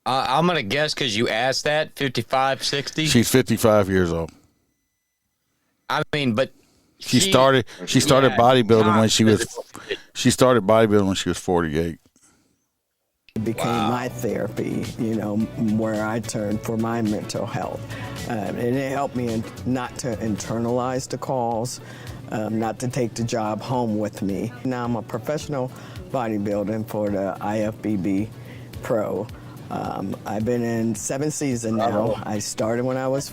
[SPEAKER 3] I'm going to guess because you asked that, 55, 60?
[SPEAKER 2] She's 55 years old.
[SPEAKER 3] I mean, but
[SPEAKER 2] She started bodybuilding when she was 48.
[SPEAKER 5] It became my therapy, where I turned for my mental health. And it helped me not to internalize the calls, not to take the job home with me. Now I'm a professional bodybuilder for the IFBB Pro. I've been in 7 seasons now. I started when I was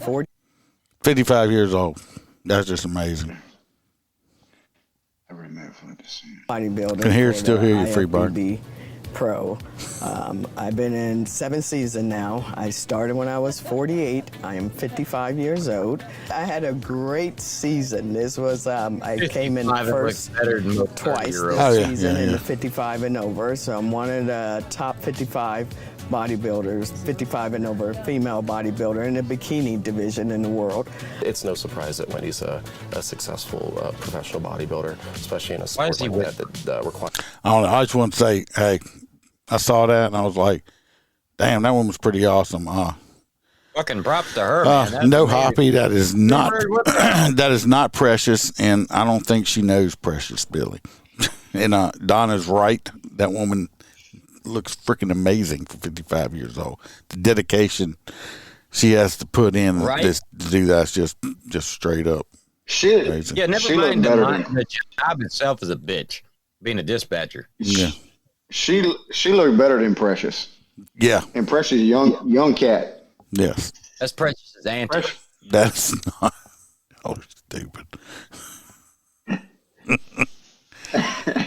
[SPEAKER 2] 55 years old. That's just amazing.
[SPEAKER 5] bodybuilder.
[SPEAKER 2] Can still hear you, Freebird.
[SPEAKER 5] IFBB Pro. I've been in 7 seasons now. I started when I was 48. I am 55 years old. I had a great season. This was, I came in first twice this season in the 55 and over. So I'm one of the top 55 bodybuilders, 55 and over female bodybuilder in the bikini division in the world.
[SPEAKER 6] It's no surprise that Wendy's a successful professional bodybuilder, especially in a sport like that requires.
[SPEAKER 2] I don't know. I just want to say, hey, I saw that and I was like, damn, that one was pretty awesome.
[SPEAKER 3] Fucking props to her, man.
[SPEAKER 2] No, Hoppy, that is not that is not Precious, and I don't think she knows Precious, Billy. And Donna's right. That woman looks freaking amazing for 55 years old. The dedication she has to put in this to do that's just straight up.
[SPEAKER 4] Shit.
[SPEAKER 3] Yeah, never mind the job itself is a bitch. Being a dispatcher.
[SPEAKER 2] Yeah.
[SPEAKER 4] She looked better than Precious.
[SPEAKER 2] Yeah.
[SPEAKER 4] And Precious young cat.
[SPEAKER 2] Yes.
[SPEAKER 3] That's Precious's auntie.
[SPEAKER 2] That's not stupid.
[SPEAKER 3] They're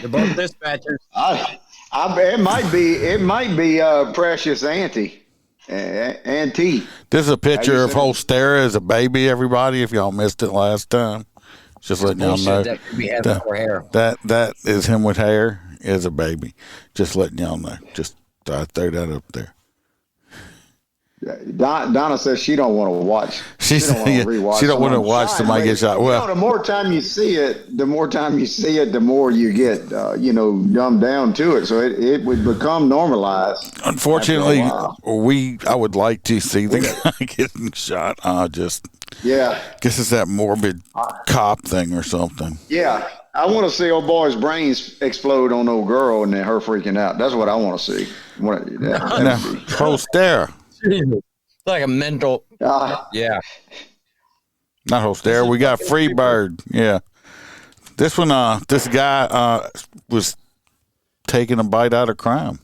[SPEAKER 3] both dispatchers.
[SPEAKER 4] It might be Precious auntie. Auntie.
[SPEAKER 2] This is a picture of Holstera as a baby, everybody, if y'all missed it last time. Just letting y'all know. That is him with hair as a baby. Just letting y'all know. Just throw that up there.
[SPEAKER 4] Donna says she don't want to watch.
[SPEAKER 2] She don't want to rewatch. She don't want to watch somebody get shot. Well,
[SPEAKER 4] the more time you see it, the more you get, dumbed down to it. So it would become normalized.
[SPEAKER 2] Unfortunately, I would like to see the guy getting shot. Guess it's that morbid cop thing or something.
[SPEAKER 4] Yeah. I want to see old boy's brains explode on old girl and then her freaking out. That's what I want to see.
[SPEAKER 2] Holstera.
[SPEAKER 3] It's like a mental.
[SPEAKER 2] Yeah. Not Holstera. We got Freebird. Yeah. This one, this guy was taking a bite out of crime.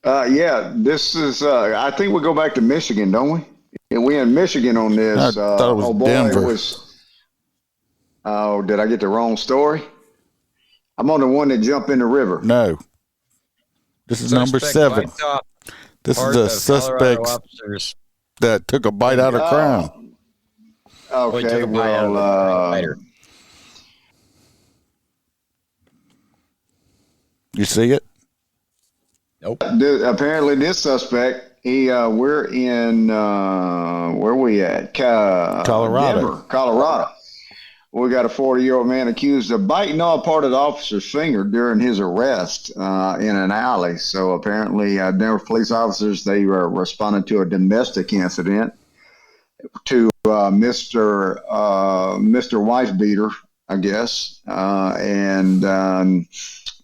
[SPEAKER 4] This is, I think we go back to Michigan, don't we? And we in Michigan on this.
[SPEAKER 2] I thought it was Denver.
[SPEAKER 4] Did I get the wrong story? I'm on the one that jumped in the river.
[SPEAKER 2] No. This is number 7. This is the suspects. that took a bite out of crime.
[SPEAKER 4] Okay, well,
[SPEAKER 2] You see it?
[SPEAKER 3] Nope.
[SPEAKER 4] apparently this suspect, we're in, where we at?
[SPEAKER 2] Colorado.
[SPEAKER 4] Denver, Colorado. We got a 40-year-old man accused of biting off part of the officer's finger during his arrest in an alley. So apparently, Denver police officers, they were responding to a domestic incident to Mr. Wisebeater, I guess, and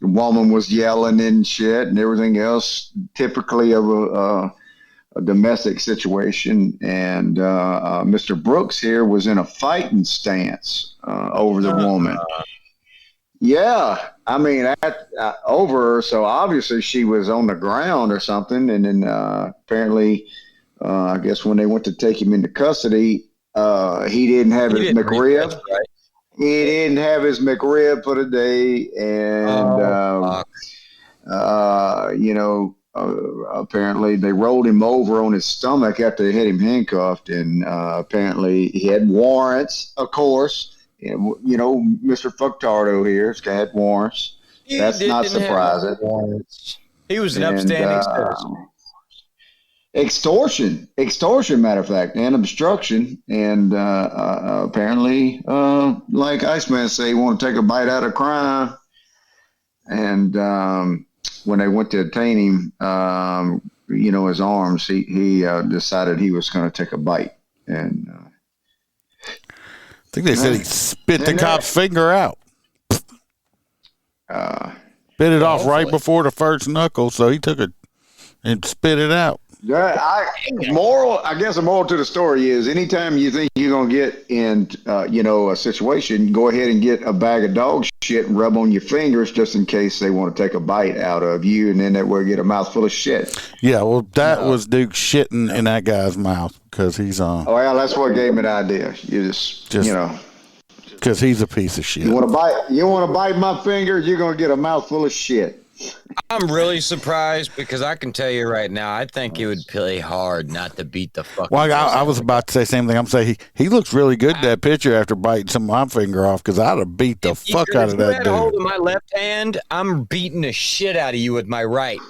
[SPEAKER 4] the woman was yelling and shit and everything else, typically of a domestic situation. And Mr. Brooks here was in a fighting stance over the woman. Yeah, I mean, over her. So obviously she was on the ground or something. And then apparently, I guess when they went to take him into custody, he didn't have his McRib. Right? He didn't have his McRib for the day. And, apparently they rolled him over on his stomach after they had him handcuffed. And apparently he had warrants, of course. And, Mr. Fucktardo here has got warrants. That's not surprising.
[SPEAKER 3] He was an upstanding citizen.
[SPEAKER 4] Extortion, matter of fact, and obstruction. And apparently, like Iceman say, he want to take a bite out of crime. And when they went to detain him, his arms, he decided he was going to take a bite. And
[SPEAKER 2] I think they said he spit the cop's finger out. Spit it off right before the first knuckle, so he took it and spit it out.
[SPEAKER 4] Yeah, the moral to the story is anytime you think you're going to get in, a situation, go ahead and get a bag of dog shit and rub on your fingers just in case they want to take a bite out of you, and then that way get a mouthful of shit.
[SPEAKER 2] Yeah, well, that was Duke shitting in that guy's mouth because he's on.
[SPEAKER 4] Oh, yeah, that's what gave me the idea. You just
[SPEAKER 2] because he's a piece of shit.
[SPEAKER 4] You want to bite my finger, you're going to get a mouthful of shit.
[SPEAKER 3] I'm really surprised because I can tell you right now, I think it would play hard not to beat the fuck.
[SPEAKER 2] Well, I was about to say the same thing. I'm saying he looks really good in that picture after biting some of my finger off because I'd have beat the fuck out of that dude. If you had a hold
[SPEAKER 3] of my left hand, I'm beating the shit out of you with my right.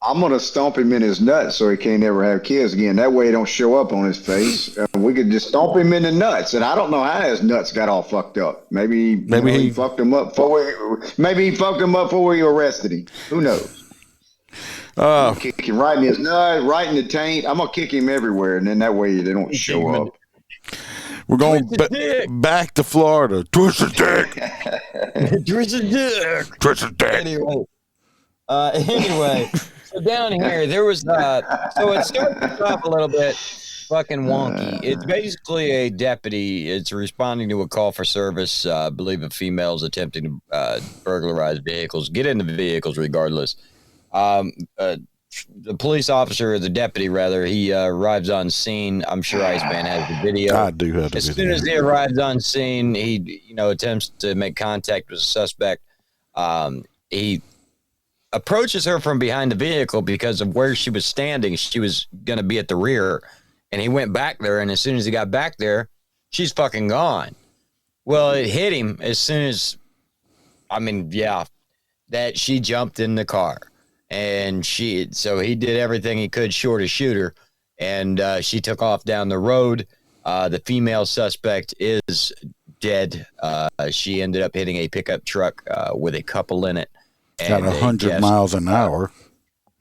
[SPEAKER 4] I'm going to stomp him in his nuts so he can't ever have kids again. That way he don't show up on his face. We could just stomp him in the nuts. And I don't know how his nuts got all fucked up. Maybe he fucked him up before we arrested him. Who knows? Kick him right in his nut, right in the taint. I'm going to kick him everywhere. And then that way they don't show up.
[SPEAKER 2] We're going back to Florida. Twist the dick.
[SPEAKER 3] Twist the dick.
[SPEAKER 2] Twist the dick.
[SPEAKER 3] Anyway. So down here, there was, so it started off a little bit fucking wonky. It's basically a deputy. It's responding to a call for service. I believe a female's attempting to burglarize vehicles, get into vehicles regardless. The police officer, or the deputy rather, he arrives on scene. I'm sure Iceman has the video.
[SPEAKER 2] I do have the video.
[SPEAKER 3] As soon as he arrives on scene, he, attempts to make contact with the suspect. He approaches her from behind the vehicle because of where she was standing. She was going to be at the rear, and he went back there, and as soon as he got back there, she's fucking gone. Well, it hit him as soon as, that she jumped in the car, and so he did everything he could short of shoot her, and she took off down the road. The female suspect is dead. She ended up hitting a pickup truck with a couple in it.
[SPEAKER 2] At 100 miles an hour.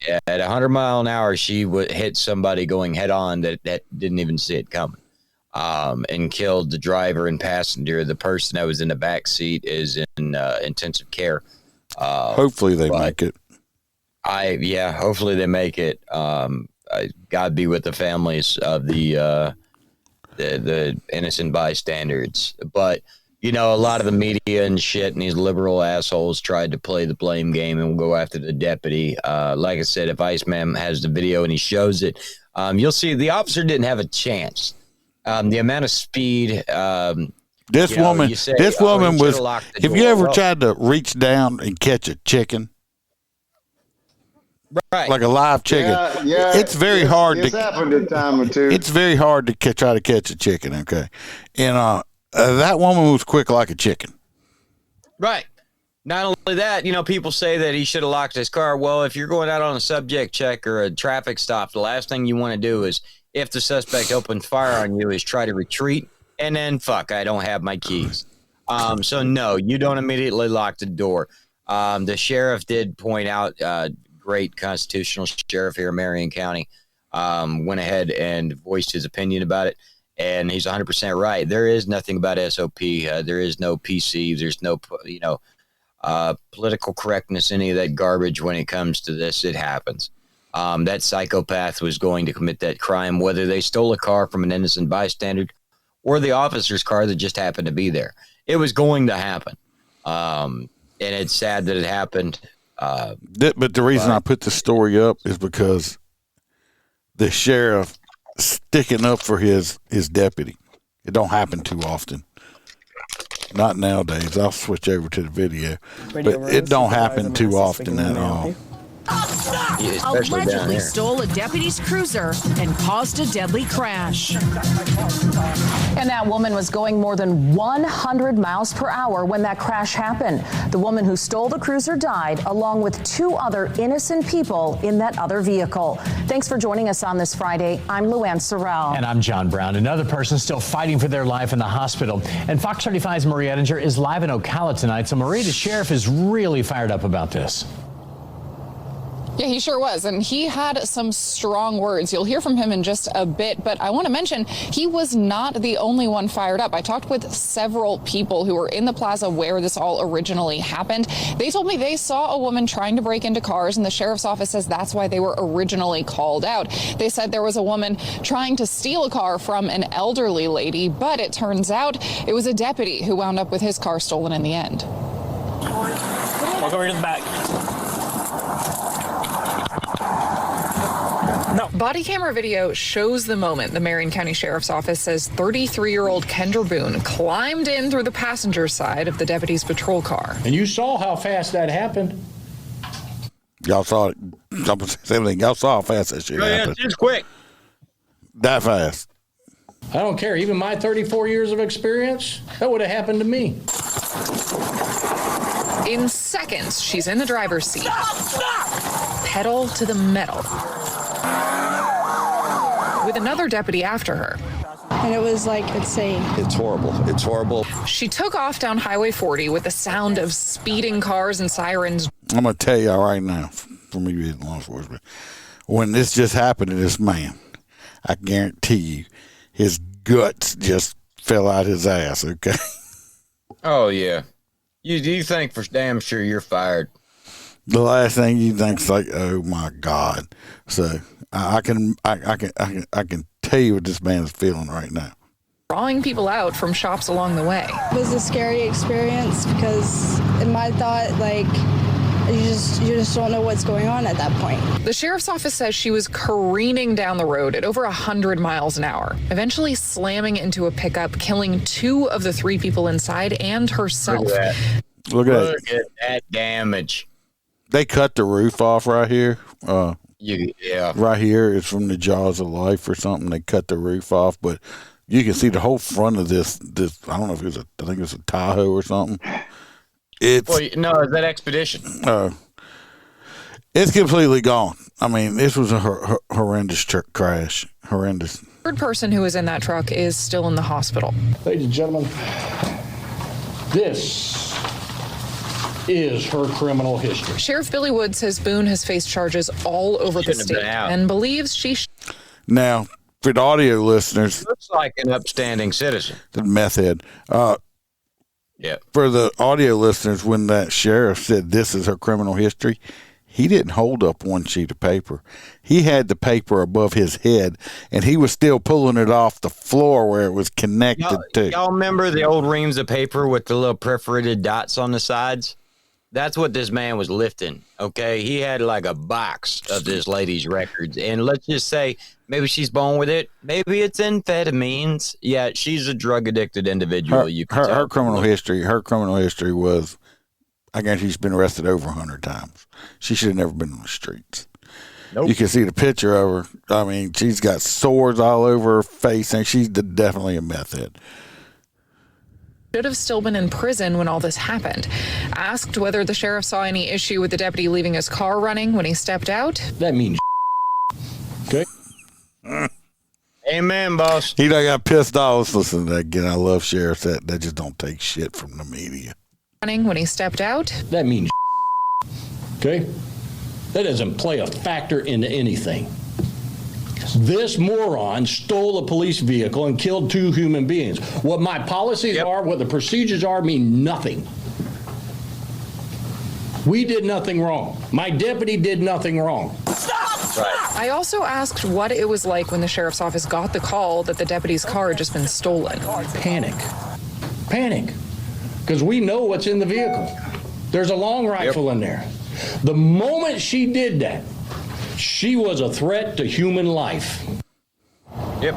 [SPEAKER 3] Yeah, at 100 mile an hour, she would hit somebody going head on that didn't even see it coming, and killed the driver and passenger. The person that was in the back seat is in intensive care.
[SPEAKER 2] Hopefully they make it.
[SPEAKER 3] Hopefully they make it. God be with the families of the innocent bystanders, but. A lot of the media and shit and these liberal assholes tried to play the blame game and go after the deputy. Like I said, if Iceman has the video and he shows it, you'll see the officer didn't have a chance. The amount of speed.
[SPEAKER 2] This woman was. Have you ever tried to reach down and catch a chicken?
[SPEAKER 3] Right.
[SPEAKER 2] like a live chicken.
[SPEAKER 4] Yeah,
[SPEAKER 2] it's very hard
[SPEAKER 4] it's
[SPEAKER 2] to.
[SPEAKER 4] happened a time or two.
[SPEAKER 2] It's very hard to try to catch a chicken. Okay, and that woman was quick like a chicken.
[SPEAKER 3] Right. Not only that, people say that he should have locked his car. Well, if you're going out on a subject check or a traffic stop, the last thing you want to do is, if the suspect opens fire on you, is try to retreat and then I don't have my keys. So no, you don't immediately lock the door. The sheriff did point out, great constitutional sheriff here in Marion County, went ahead and voiced his opinion about it. And he's 100% right. There is nothing about SOP. There is no PC. There's no, political correctness, any of that garbage when it comes to this. It happens. That psychopath was going to commit that crime, whether they stole a car from an innocent bystander or the officer's car that just happened to be there. It was going to happen. And it's sad that it happened.
[SPEAKER 2] But the reason I put the story up is because the sheriff sticking up for his deputy. It don't happen too often. Not nowadays. I'll switch over to the video. But it don't happen too often at all.
[SPEAKER 7] Allegedly stole a deputy's cruiser and caused a deadly crash.
[SPEAKER 8] And that woman was going more than 100 miles per hour when that crash happened. The woman who stole the cruiser died, along with 2 other innocent people in that other vehicle. Thanks for joining us on this Friday. I'm Luann Sorrell.
[SPEAKER 9] And I'm John Brown. Another person still fighting for their life in the hospital. And Fox 35's Marie Ettinger is live in Ocala tonight. So Marie, the sheriff is really fired up about this.
[SPEAKER 10] Yeah, he sure was. And he had some strong words. You'll hear from him in just a bit. But I want to mention he was not the only one fired up. I talked with several people who were in the plaza where this all originally happened. They told me they saw a woman trying to break into cars, and the sheriff's office says that's why they were originally called out. They said there was a woman trying to steal a car from an elderly lady, but it turns out it was a deputy who wound up with his car stolen in the end.
[SPEAKER 9] Walk over to the back.
[SPEAKER 10] No. Body camera video shows the moment the Marion County Sheriff's Office says 33-year-old Kendra Boone climbed in through the passenger side of the deputy's patrol car.
[SPEAKER 9] And you saw how fast that happened.
[SPEAKER 2] Y'all saw it. Y'all saw how fast that shit happened.
[SPEAKER 3] It's quick.
[SPEAKER 2] That fast.
[SPEAKER 9] I don't care. Even my 34 years of experience, that would have happened to me.
[SPEAKER 10] In seconds, she's in the driver's seat. Pedal to the metal. With another deputy after her.
[SPEAKER 11] And it was insane.
[SPEAKER 12] It's horrible. It's horrible.
[SPEAKER 10] She took off down Highway 40 with the sound of speeding cars and sirens.
[SPEAKER 2] I'm going to tell y'all right now, for me being law enforcement, when this just happened to this man, I guarantee you, his guts just fell out his ass, okay?
[SPEAKER 3] Oh, yeah. You think for damn sure you're fired.
[SPEAKER 2] The last thing you think is like, oh my God. So I can tell you what this man is feeling right now.
[SPEAKER 10] Drawing people out from shops along the way.
[SPEAKER 11] It was a scary experience because in my thought, you just don't know what's going on at that point.
[SPEAKER 10] The sheriff's office says she was careening down the road at over 100 miles an hour, eventually slamming into a pickup, killing 2 of the 3 people inside and herself.
[SPEAKER 2] Look at
[SPEAKER 3] that damage.
[SPEAKER 2] They cut the roof off right here.
[SPEAKER 3] Yeah.
[SPEAKER 2] Right here is from the Jaws of Life or something. They cut the roof off, but you can see the whole front of this. I don't know if it was I think it was a Tahoe or something. It's
[SPEAKER 3] that Expedition.
[SPEAKER 2] It's completely gone. I mean, this was a horrendous crash. Horrendous.
[SPEAKER 10] Third person who was in that truck is still in the hospital.
[SPEAKER 9] Ladies and gentlemen, this is her criminal history.
[SPEAKER 10] Sheriff Billy Wood says Boone has faced charges all over the state and believes she...
[SPEAKER 2] Now, for the audio listeners...
[SPEAKER 3] Looks like an upstanding citizen.
[SPEAKER 2] The meth head.
[SPEAKER 3] Yeah.
[SPEAKER 2] For the audio listeners, when that sheriff said this is her criminal history, he didn't hold up one sheet of paper. He had the paper above his head, and he was still pulling it off the floor where it was connected to.
[SPEAKER 3] Y'all remember the old reams of paper with the little perforated dots on the sides? That's what this man was lifting, okay? He had like a box of this lady's records, and let's just say maybe she's born with it. Maybe it's amphetamines. Yeah, she's a drug-addicted individual.
[SPEAKER 2] Her criminal history was, I guess she's been arrested over 100 times. She should have never been on the streets.
[SPEAKER 3] Nope.
[SPEAKER 2] You can see the picture of her. I mean, she's got sores all over her face, and she's definitely a meth head.
[SPEAKER 10] Should have still been in prison when all this happened. Asked whether the sheriff saw any issue with the deputy leaving his car running when he stepped out.
[SPEAKER 12] That means okay.
[SPEAKER 3] Amen, boss.
[SPEAKER 2] He done got pissed off. Listen to that again. I love sheriffs that just don't take shit from the media.
[SPEAKER 10] Running when he stepped out.
[SPEAKER 12] That means okay. That doesn't play a factor into anything. This moron stole a police vehicle and killed 2 human beings. What my policies are, what the procedures are, mean nothing. We did nothing wrong. My deputy did nothing wrong.
[SPEAKER 10] Right. I also asked what it was like when the sheriff's office got the call that the deputy's car had just been stolen.
[SPEAKER 12] Panic. Because we know what's in the vehicle. There's a long rifle in there. The moment she did that, she was a threat to human life.
[SPEAKER 3] Yep.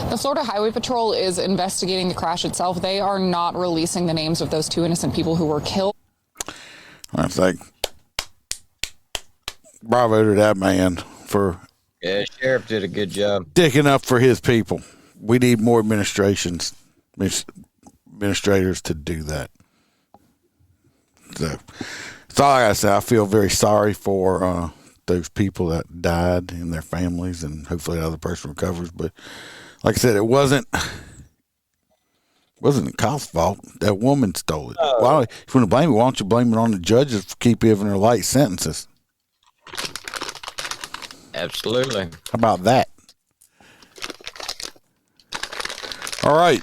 [SPEAKER 10] The Florida Highway Patrol is investigating the crash itself. They are not releasing the names of those 2 innocent people who were killed.
[SPEAKER 2] I think bravo to that man for
[SPEAKER 3] sheriff did a good job
[SPEAKER 2] sticking up for his people. We need more administrators to do that. So that's all I gotta say. I feel very sorry for those people that died and their families, and hopefully the other person recovers. But like I said, it wasn't the cop's fault. That woman stole it. Why, if you want to blame it, why don't you blame it on the judges for keep giving her light sentences?
[SPEAKER 3] Absolutely.
[SPEAKER 2] How about that? All right,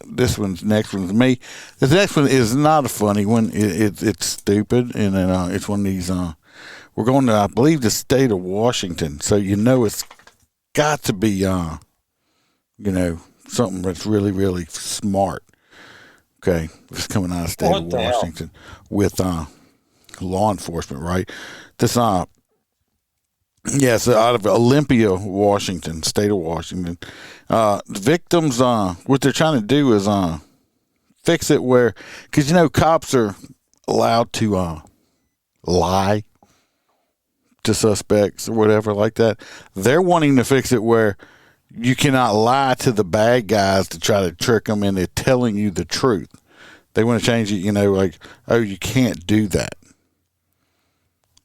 [SPEAKER 2] next one's me. This next one is not a funny one. It's stupid, and then it's one of these. We're going to, I believe, the state of Washington, so it's got to be, something that's really, really smart. Okay, it's coming out of the state of Washington with law enforcement, right? This so out of Olympia, Washington, state of Washington. The victims, what they're trying to do is fix it where, because cops are allowed to lie to suspects or whatever like that. They're wanting to fix it where you cannot lie to the bad guys to try to trick them into telling you the truth. They want to change it, you can't do that.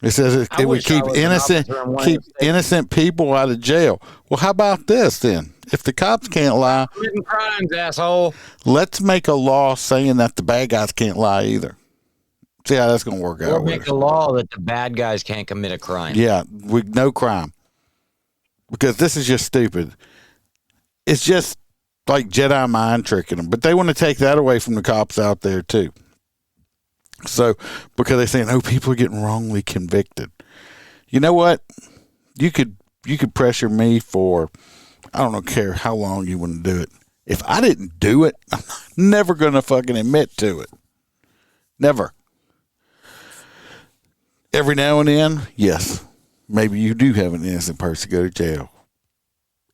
[SPEAKER 2] It says it would keep innocent people out of jail. Well, how about this then? If the cops can't lie,
[SPEAKER 3] crimes, asshole.
[SPEAKER 2] Let's make a law saying that the bad guys can't lie either. See how that's going to work out.
[SPEAKER 3] Or make a law that the bad guys can't commit a crime.
[SPEAKER 2] Yeah, with no crime. Because this is just stupid. It's just like Jedi mind tricking them. But they want to take that away from the cops out there too. So, because they're saying, people are getting wrongly convicted. You know what? You could pressure me for, I don't care how long you want to do it. If I didn't do it, I'm never going to fucking admit to it. Never. Every now and then, yes, maybe you do have an innocent person go to jail.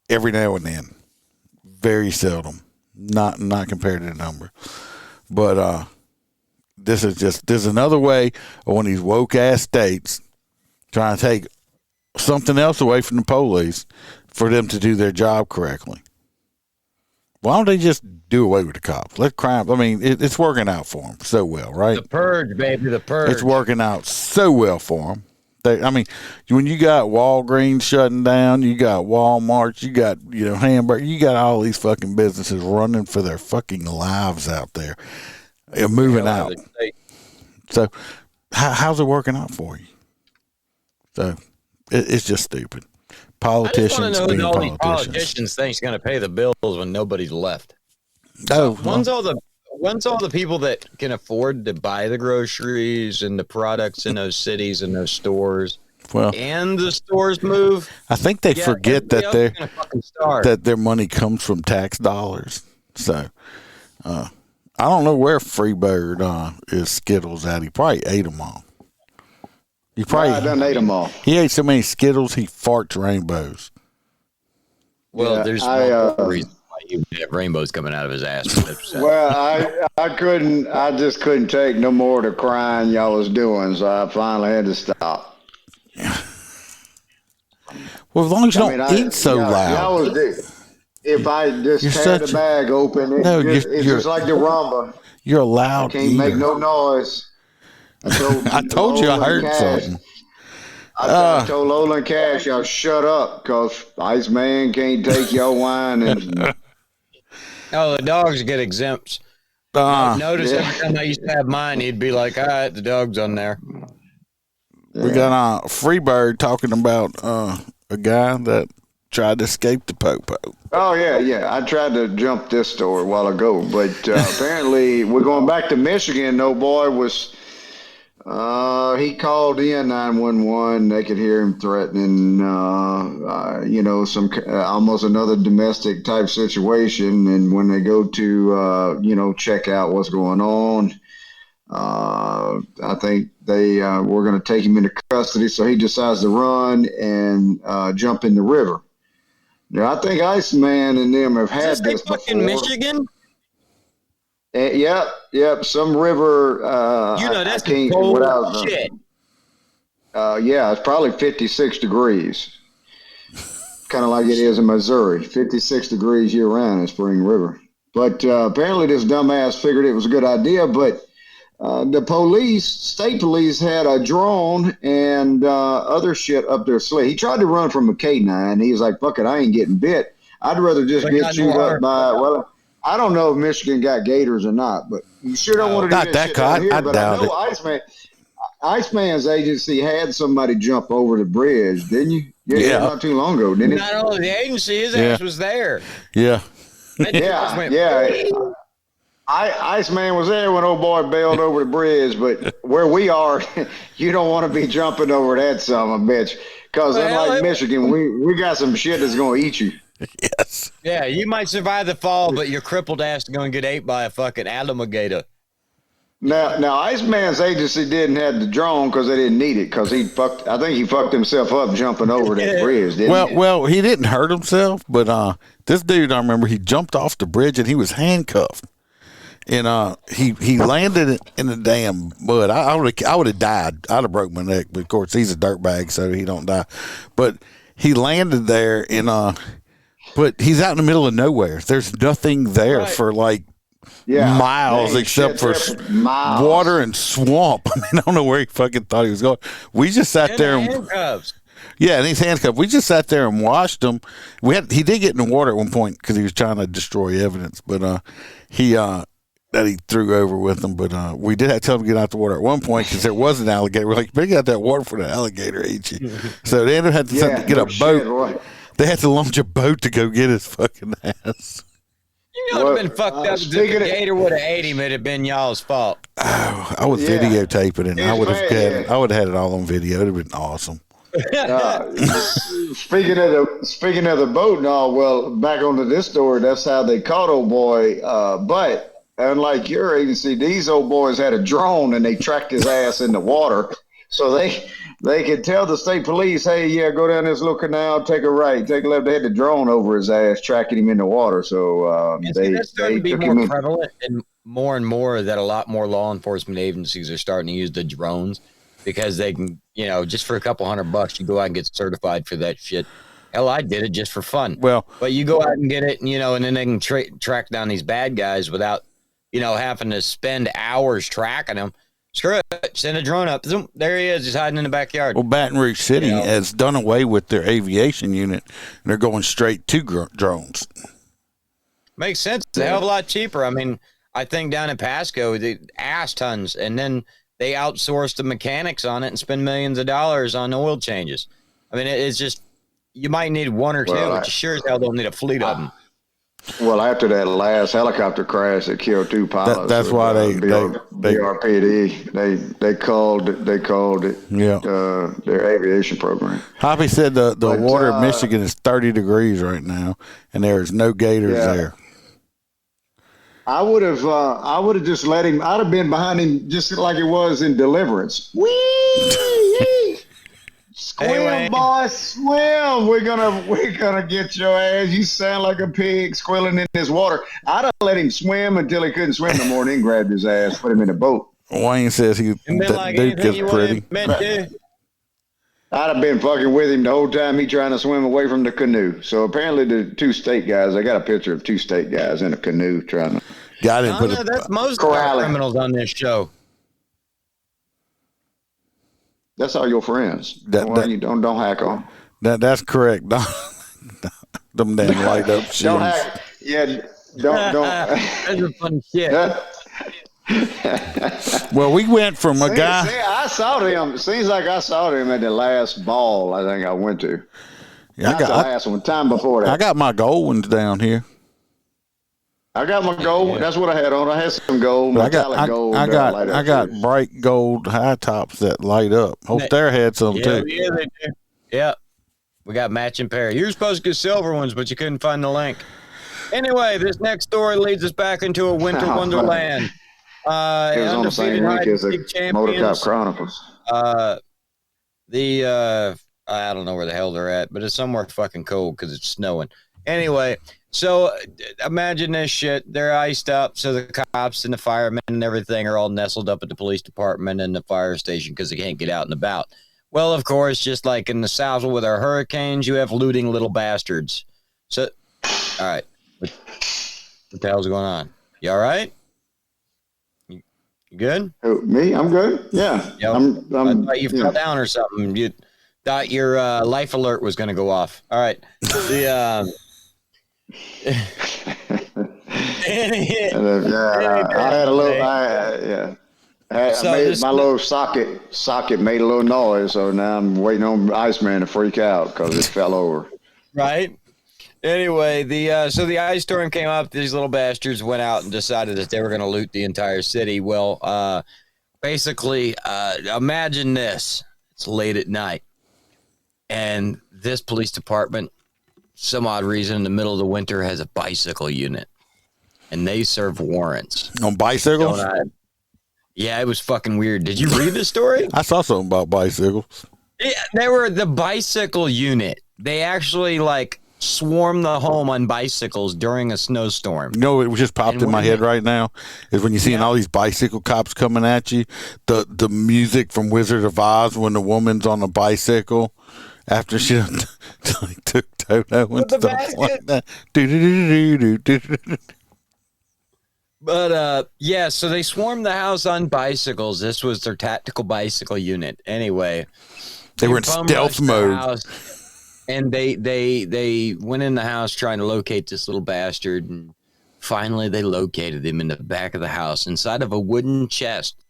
[SPEAKER 2] Every now and then. Very seldom. Not compared to the number. But there's another way of one of these woke ass states trying to take something else away from the police for them to do their job correctly. Why don't they just do away with the cops? Let crime. I mean, it's working out for them so well, right?
[SPEAKER 3] The purge, baby, the purge.
[SPEAKER 2] It's working out so well for them. When you got Walgreens shutting down, you got Walmart, you got Hamburger, you got all these fucking businesses running for their fucking lives out there, moving out. So, how's it working out for you? So, it's just stupid. Politicians being
[SPEAKER 3] all
[SPEAKER 2] politicians.
[SPEAKER 3] These politicians think's going to pay the bills when nobody's left. When's all the people that can afford to buy the groceries and the products in those cities and those stores?
[SPEAKER 2] Well,
[SPEAKER 3] and the stores move.
[SPEAKER 2] I think they forget that their money comes from tax dollars. So, I don't know where Freebird is Skittles at. He probably ate them all.
[SPEAKER 4] I done ate them all.
[SPEAKER 2] He ate so many Skittles, he farts rainbows.
[SPEAKER 3] Well, there's no reason why you have rainbows coming out of his ass.
[SPEAKER 4] Well, I just couldn't take no more of the crying y'all was doing, so I finally had to stop.
[SPEAKER 2] Well, as long as you don't eat so loud.
[SPEAKER 4] If I just tear the bag open, it's just like the rumba.
[SPEAKER 2] You're a loud
[SPEAKER 4] I can't make no noise.
[SPEAKER 2] I told you I heard something.
[SPEAKER 4] I told Lola and Cash, y'all shut up, because Iceman can't take y'all wine. And
[SPEAKER 3] oh, the dogs get exempts. Notice every time I used to have mine, he'd be like, all right, the dog's on there.
[SPEAKER 2] We got Freebird talking about a guy that tried to escape the popo.
[SPEAKER 4] Oh, yeah. I tried to jump this story a while ago, but apparently we're going back to Michigan. No boy was... he called in 911. They could hear him threatening, some almost another domestic type situation. And when they go to, check out what's going on, I think they were going to take him into custody. So he decides to run and jump in the river. Now, I think Iceman and them have had this before.
[SPEAKER 3] Fucking Michigan?
[SPEAKER 4] Yep. Some river.
[SPEAKER 3] That's cold shit.
[SPEAKER 4] It's probably 56 degrees. Kind of like it is in Missouri. 56 degrees year round in Spring River. But apparently this dumbass figured it was a good idea. But the state police had a drone and other shit up their sleeve. He tried to run from a K9. He was like, fuck it, I ain't getting bit. I'd rather just get chewed up by, I don't know if Michigan got gators or not, but you sure don't want to do that shit down here. But I know Iceman's agency had somebody jump over the bridge, didn't you? Yeah. Not too long ago, didn't it?
[SPEAKER 3] Not only the agency, his ass was there.
[SPEAKER 2] Yeah.
[SPEAKER 4] Iceman was there when old boy bailed over the bridge, but where we are, you don't want to be jumping over that son of a bitch. Because unlike Michigan, we got some shit that's going to eat you.
[SPEAKER 2] Yes.
[SPEAKER 3] Yeah, you might survive the fall, but your crippled ass is going to get ate by a fucking alligator.
[SPEAKER 4] Now, Iceman's agency didn't have the drone because they didn't need it because I think he fucked himself up jumping over that bridge, didn't he?
[SPEAKER 2] Well, he didn't hurt himself, but this dude, I remember, he jumped off the bridge and he was handcuffed. And he landed in the damn mud. I would have died. I'd have broke my neck, but of course he's a dirtbag, so he don't die. But he landed there but he's out in the middle of nowhere. There's nothing there for miles except for water and swamp. I mean, I don't know where he fucking thought he was going. We just sat there and
[SPEAKER 3] handcuffs.
[SPEAKER 2] Yeah, and he's handcuffed. We just sat there and watched him. He did get in the water at one point because he was trying to destroy evidence, but he threw over with him. But we did have to tell him to get out the water at one point because there was an alligator. We're like, better get out that water for the alligator ate you. So they ended up having to get a boat. They had to launch a boat to go get his fucking ass.
[SPEAKER 3] You know, it'd been fucked up. If the gator would have ate him, it'd have been y'all's fault.
[SPEAKER 2] Oh, I was videotaping it. I would have had it all on video. It'd have been awesome.
[SPEAKER 4] Speaking of the boat and all, well, back onto this story, that's how they caught old boy. But unlike your agency, these old boys had a drone and they tracked his ass in the water. So they could tell the state police, hey, go down this little canal, take a right, take a left. They had the drone over his ass, tracking him in the water. So
[SPEAKER 3] that's starting to be more prevalent and more that a lot more law enforcement agencies are starting to use the drones because they can, just for a couple $100, you go out and get certified for that shit. Hell, I did it just for fun.
[SPEAKER 2] Well,
[SPEAKER 3] but you go out and get it, and then they can track down these bad guys without, having to spend hours tracking them. Screw it. Send a drone up. Zoom, there he is. He's hiding in the backyard.
[SPEAKER 2] Well, Baton Rouge City has done away with their aviation unit, and they're going straight to drones.
[SPEAKER 3] Makes sense. It's a hell of a lot cheaper. I mean, I think down in Pasco, the ass tons, and then they outsource the mechanics on it and spend millions of dollars on oil changes. I mean, it's just, you might need one or two, but you sure as hell don't need a fleet of them.
[SPEAKER 4] Well, after that last helicopter crash that killed 2 pilots,
[SPEAKER 2] that's why
[SPEAKER 4] BRPD they called it their aviation program.
[SPEAKER 2] Hoppy said the water of Michigan is 30 degrees right now, and there's no gators there.
[SPEAKER 4] I would have just let him. I'd have been behind him just like it was in Deliverance. Whee! Swim, boy, swim. We're gonna get your ass. You sound like a pig squealing in this water. I'd have let him swim until he couldn't swim no more, and then grabbed his ass, put him in a boat.
[SPEAKER 2] Wayne says dude gets pretty.
[SPEAKER 4] I'd have been fucking with him the whole time he trying to swim away from the canoe. So apparently the two state guys, I got a picture of two state guys in a canoe trying to.
[SPEAKER 2] Got him.
[SPEAKER 3] That's most of our criminals on this show.
[SPEAKER 4] That's all your friends. You don't hack on.
[SPEAKER 2] That's correct. Them damn light up shit.
[SPEAKER 4] Don't hack. Yeah, don't.
[SPEAKER 3] That's a fun shit.
[SPEAKER 2] Well, we went from a guy.
[SPEAKER 4] I saw them. Seems like I saw them at the last ball I think I went to.
[SPEAKER 2] Yeah,
[SPEAKER 4] the last one. Time before that.
[SPEAKER 2] I got my gold ones down here.
[SPEAKER 4] I got my gold. Yeah. That's what I had on. I had some gold, metallic gold.
[SPEAKER 2] I got bright gold high tops that light up. Hope there had some too.
[SPEAKER 3] Yeah, they do. Yeah, we got matching pair. You were supposed to get silver ones, but you couldn't find the link. Anyway, this next story leads us back into a winter wonderland.
[SPEAKER 4] It was on the same week as the MOTORCOP Chronicles.
[SPEAKER 3] I don't know where the hell they're at, but it's somewhere fucking cold because it's snowing. Anyway, so imagine this shit. They're iced up, so the cops and the firemen and everything are all nestled up at the police department and the fire station because they can't get out and about. Well, of course, just like in the South with our hurricanes, you have looting little bastards. So, all right. What the hell's going on? You all right? You good?
[SPEAKER 4] Me? I'm good. Yeah.
[SPEAKER 3] Yep. I thought you fell down or something. You thought your life alert was going to go off. All right. I
[SPEAKER 4] had a little. My little socket made a little noise, so now I'm waiting on Iceman to freak out because it fell over.
[SPEAKER 3] Right. Anyway, the ice storm came up. These little bastards went out and decided that they were going to loot the entire city. Well, basically, imagine this: it's late at night, and this police department, some odd reason, in the middle of the winter, has a bicycle unit, and they serve warrants
[SPEAKER 2] on bicycles.
[SPEAKER 3] Yeah, it was fucking weird. Did you read the story?
[SPEAKER 2] I saw something about bicycles.
[SPEAKER 3] Yeah, they were the bicycle unit. They actually swarm the home on bicycles during a snowstorm.
[SPEAKER 2] You know, it just popped in my head right now is when you're seeing all these bicycle cops coming at you, the music from Wizard of Oz when the woman's on a bicycle after she took Toto and stuff like that.
[SPEAKER 3] But, so they swarmed the house on bicycles. This was their tactical bicycle unit. Anyway.
[SPEAKER 2] They were in stealth mode.
[SPEAKER 3] And they went in the house trying to locate this little bastard. And finally, they located him in the back of the house inside of a wooden chest,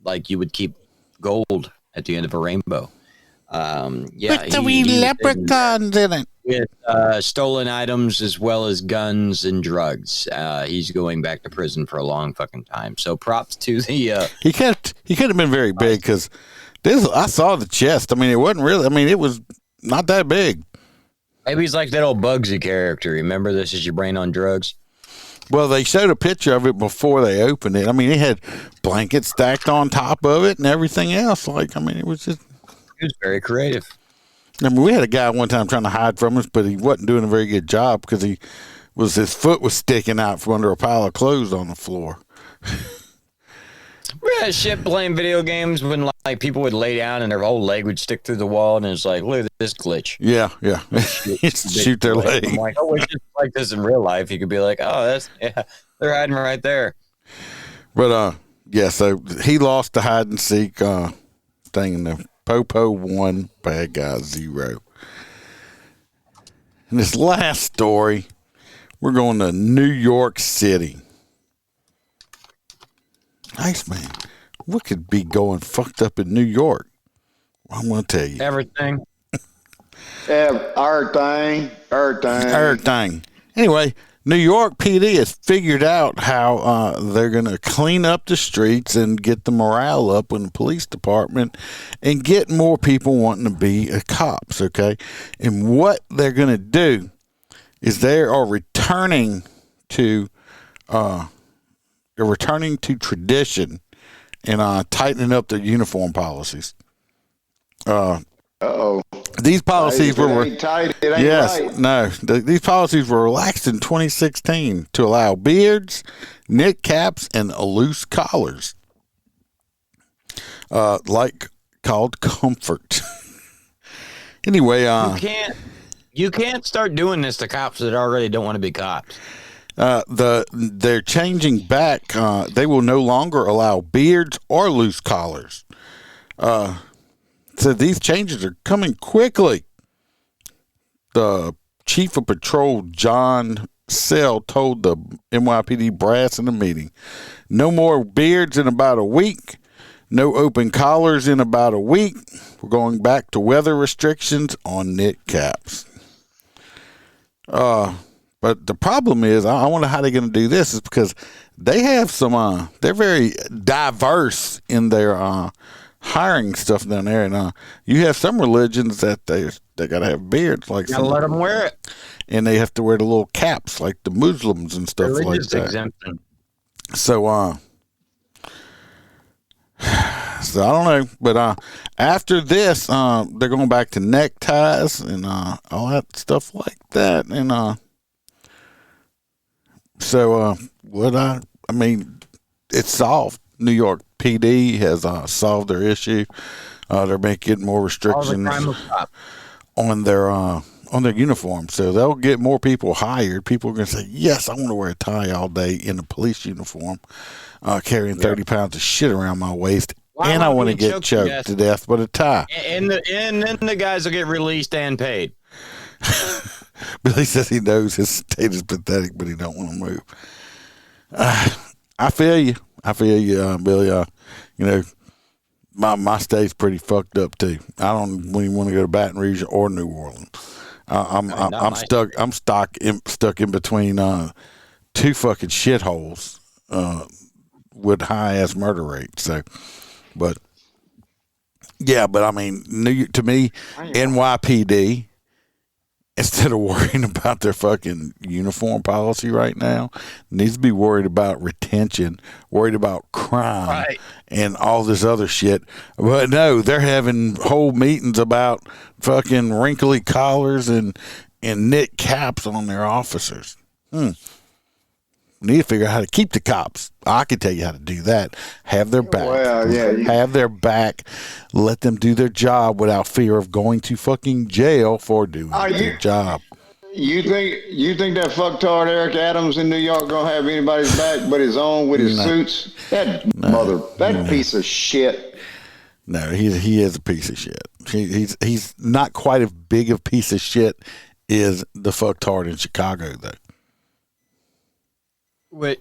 [SPEAKER 3] like you would keep gold at the end of a rainbow. With
[SPEAKER 2] the wee leprechauns in it.
[SPEAKER 3] With stolen items as well as guns and drugs. He's going back to prison for a long fucking time. So props to the.
[SPEAKER 2] He could have been very big because I saw the chest. I mean, it wasn't really. I mean, it was not that big.
[SPEAKER 3] Maybe he's like that old Bugsy character. Remember, this is your brain on drugs.
[SPEAKER 2] Well, they showed a picture of it before they opened it. I mean, it had blankets stacked on top of it and everything else. It was just.
[SPEAKER 3] It was very creative.
[SPEAKER 2] I mean, we had a guy one time trying to hide from us, but he wasn't doing a very good job because his foot was sticking out from under a pile of clothes on the floor.
[SPEAKER 3] We had shit playing video games when people would lay down and their whole leg would stick through the wall, and it's like, look at this glitch.
[SPEAKER 2] Yeah. Shoot their leg.
[SPEAKER 3] I'm like, oh, it's just like this in real life. You could be like, oh, they're hiding right there.
[SPEAKER 2] But so he lost the hide and seek thing in the Popo 1, bad guy 0. In this last story, we're going to New York City. Iceman, what could be going fucked up in New York? I'm going to tell you.
[SPEAKER 3] Everything.
[SPEAKER 2] Everything. Anyway, New York PD has figured out how they're going to clean up the streets and get the morale up in the police department and get more people wanting to be cops, okay? And what they're going to do is they are returning to tradition and tightening up their uniform policies. These policies were
[SPEAKER 4] these
[SPEAKER 2] policies were relaxed in 2016 to allow beards, knit caps, and loose collars, called comfort. Anyway,
[SPEAKER 3] you can't start doing this to cops that already don't want to be cops.
[SPEAKER 2] They're changing back. They will no longer allow beards or loose collars. So these changes are coming quickly. The Chief of Patrol, John Sell, told the NYPD brass in a meeting, no more beards in about a week. No open collars in about a week. We're going back to weather restrictions on knit caps. But the problem is, I wonder how they're going to do this, is because they have some, they're very diverse in their hiring stuff down there. And you have some religions that they got to have beards. Like
[SPEAKER 3] gotta let them wear it.
[SPEAKER 2] And they have to wear the little caps like the Muslims and stuff
[SPEAKER 3] Religious
[SPEAKER 2] like that.
[SPEAKER 3] exemption.
[SPEAKER 2] So, so I don't know, but after this, they're going back to neckties and all that stuff like that, and so I mean, it's solved. New York PD has solved their issue. They're making more restrictions on their uniform, so they'll get more people hired. People are going to say, "Yes, I want to wear a tie all day in a police uniform, carrying 30 pounds of shit around my waist." And I want to get choked to death by a tie.
[SPEAKER 3] And then the guys will get released and paid.
[SPEAKER 2] Billy says he knows his state is pathetic, but he don't want to move. I feel you. Billy. You know, my state's pretty fucked up too. I don't even want to go to Baton Rouge or New Orleans. I'm stuck in between two fucking shitholes with high ass murder rates. So. But I mean, to me, NYPD, instead of worrying about their fucking uniform policy right now, needs to be worried about retention, worried about crime, and all this other shit. But no, they're having whole meetings about fucking wrinkly collars and knit caps on their officers. Need to figure out how to keep the cops. I can tell you how to do that. Have their back.
[SPEAKER 4] Well, yeah.
[SPEAKER 2] Have their back. Let them do their job without fear of going to fucking jail for doing their job.
[SPEAKER 4] You think that fucktard Eric Adams in New York gonna have anybody's back but his own with his suits? That piece of shit.
[SPEAKER 2] No, he is a piece of shit. He's not quite as big a piece of shit as the fucktard in Chicago though.
[SPEAKER 3] Wait.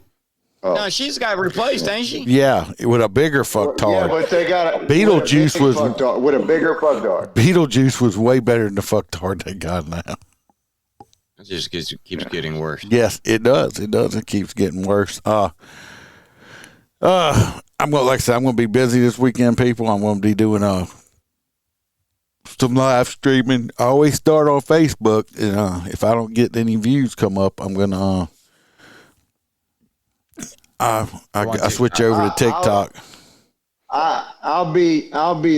[SPEAKER 3] No, she's got replaced, ain't she?
[SPEAKER 2] Yeah, with a bigger fucktard.
[SPEAKER 4] Yeah, but they got
[SPEAKER 2] Beetlejuice was
[SPEAKER 4] with a bigger fucktard.
[SPEAKER 2] Beetlejuice was way better than the fucktard they got now.
[SPEAKER 3] It just keeps getting worse.
[SPEAKER 2] Yes, it does. It keeps getting worse. I'm gonna be busy this weekend, people. I'm gonna be doing some live streaming. I always start on Facebook, and if I don't get any views come up, I'm gonna I switch over to TikTok.
[SPEAKER 4] I'll be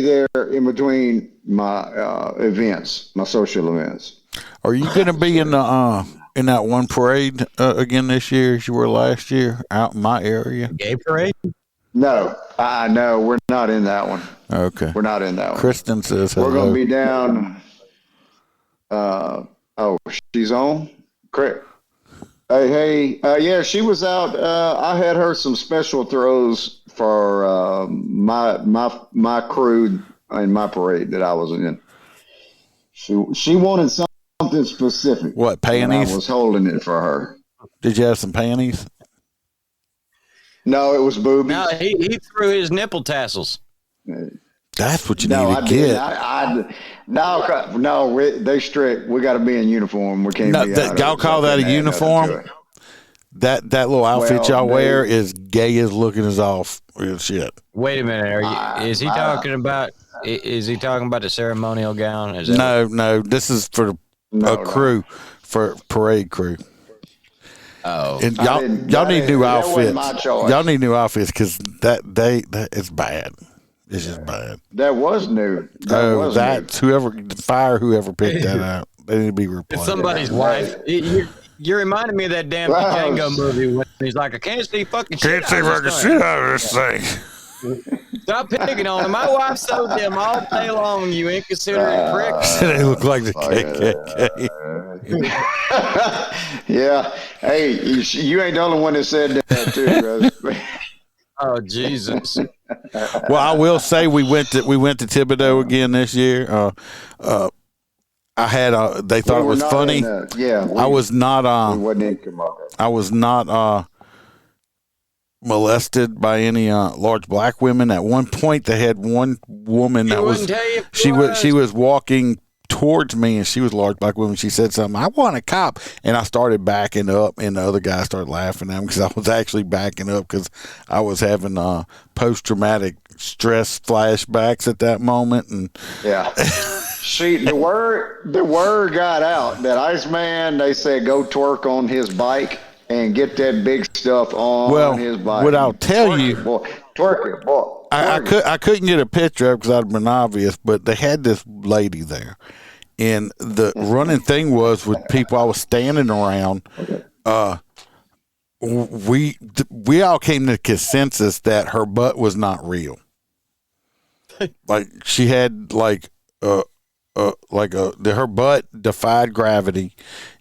[SPEAKER 4] there in between my events, my social events.
[SPEAKER 2] Are you going to be in that one parade again this year as you were last year out in my area?
[SPEAKER 3] Gay parade?
[SPEAKER 4] No, we're not in that one.
[SPEAKER 2] Okay,
[SPEAKER 4] we're not in that one.
[SPEAKER 2] Kristen says hello.
[SPEAKER 4] We're going to be down. She's on. Correct. Hey, yeah, she was out. I had her some special throws for my crew in my parade that I was in. She wanted something specific.
[SPEAKER 2] What, panties?
[SPEAKER 4] I was holding it for her.
[SPEAKER 2] Did you have some panties?
[SPEAKER 4] No, it was boobies.
[SPEAKER 3] No, he threw his nipple tassels.
[SPEAKER 2] That's what you need to get.
[SPEAKER 4] No, they strict. We got to be in uniform. We can't be out.
[SPEAKER 2] Y'all call that a uniform? That little outfit y'all wear is gay as looking as all shit.
[SPEAKER 3] Wait a minute. Is he talking about? Is he talking about the ceremonial gown? Is that
[SPEAKER 2] no. This is for a crew, for parade crew.
[SPEAKER 3] Oh,
[SPEAKER 2] and y'all need new outfits. Y'all need new outfits because that it's bad. It's just bad.
[SPEAKER 4] That was new.
[SPEAKER 2] That's whoever picked that out. They need to be replaced.
[SPEAKER 3] It's somebody's wife. You reminded me of that damn Django movie when he's like, I can't see fucking shit.
[SPEAKER 2] Can't see fucking shit out of this thing.
[SPEAKER 3] Stop picking on them. My wife sewed them all day long, you inconsiderate pricks.
[SPEAKER 2] They look like the KKK.
[SPEAKER 4] Yeah. Hey, you ain't the only one that said that too, Rose.
[SPEAKER 3] Oh, Jesus.
[SPEAKER 2] Well, I will say we went to Thibodeau again this year. I had they thought it was funny. I was not.
[SPEAKER 4] We wasn't in Kamaka.
[SPEAKER 2] I was not molested by any large black women. At one point, they had one woman that she was walking towards me, and she was a large black woman. She said something. I want a cop, and I started backing up, and the other guy started laughing at me because I was actually backing up because I was having post traumatic stress flashbacks at that moment, and
[SPEAKER 4] yeah. See, the word got out that Iceman, they said go twerk on his bike and get that big stuff on his bike.
[SPEAKER 2] What I'll tell
[SPEAKER 4] twerk
[SPEAKER 2] you,
[SPEAKER 4] it, boy. Twerk it, boy.
[SPEAKER 2] I couldn't get a picture up because I'd been obvious, but they had this lady there, and the running thing was with people I was standing around. We all came to consensus that her butt was not real. Like she had her butt defied gravity,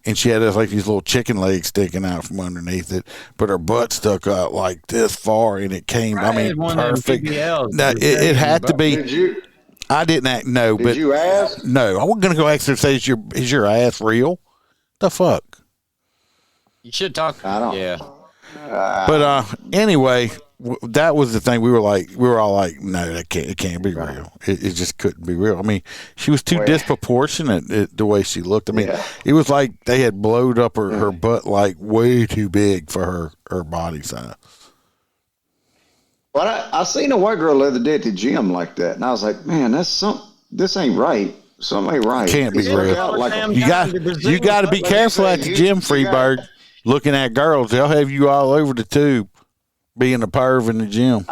[SPEAKER 2] and she had these little chicken legs sticking out from underneath it, but her butt stuck out like this far, and it came. I mean, perfect. Now, it had to be. I didn't know, but
[SPEAKER 4] did you ask?
[SPEAKER 2] No, I wasn't gonna go ask her. Say, is your ass real? The fuck.
[SPEAKER 3] You should talk.
[SPEAKER 4] I don't.
[SPEAKER 3] Yeah.
[SPEAKER 2] But anyway, that was the thing. We were all like, no, it can't be real. It just couldn't be real. I mean, she was too disproportionate the way she looked. I mean, it was like they had blowed up her butt like way too big for her body size.
[SPEAKER 4] Well, I seen a white girl the other day at the gym like that, and I was like, man, this ain't right. Something ain't right.
[SPEAKER 2] Can't be real. You got to be careful at the gym, Freebird. Looking at girls, they'll have you all over the tube, being a perv in the gym.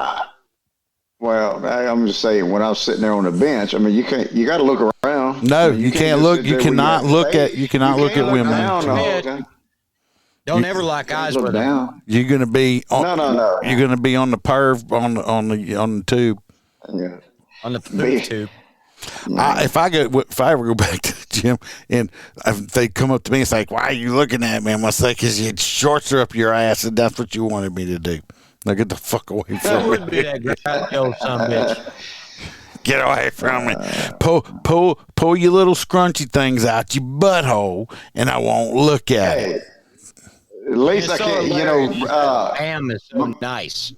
[SPEAKER 4] Well, I'm just saying, when I was sitting there on the bench, I mean, you got to look around.
[SPEAKER 2] No, you can't look. You cannot look at women.
[SPEAKER 3] Don't ever lock eyes with them.
[SPEAKER 2] You're gonna be on,
[SPEAKER 4] no.
[SPEAKER 2] You're gonna be on the perv on the tube.
[SPEAKER 4] Yeah.
[SPEAKER 3] On the tube.
[SPEAKER 2] If I ever go back to the gym and they come up to me and say, "Why are you looking at me?" I'm gonna say, "Because your shorts are up your ass, and that's what you wanted me to do." Now get the fuck away from me.
[SPEAKER 3] That would be that great old son of a bitch.
[SPEAKER 2] Get away from me. Pull your little scrunchy things out your butthole, and I won't look at it.
[SPEAKER 4] At least I can,
[SPEAKER 3] Ham is so nice.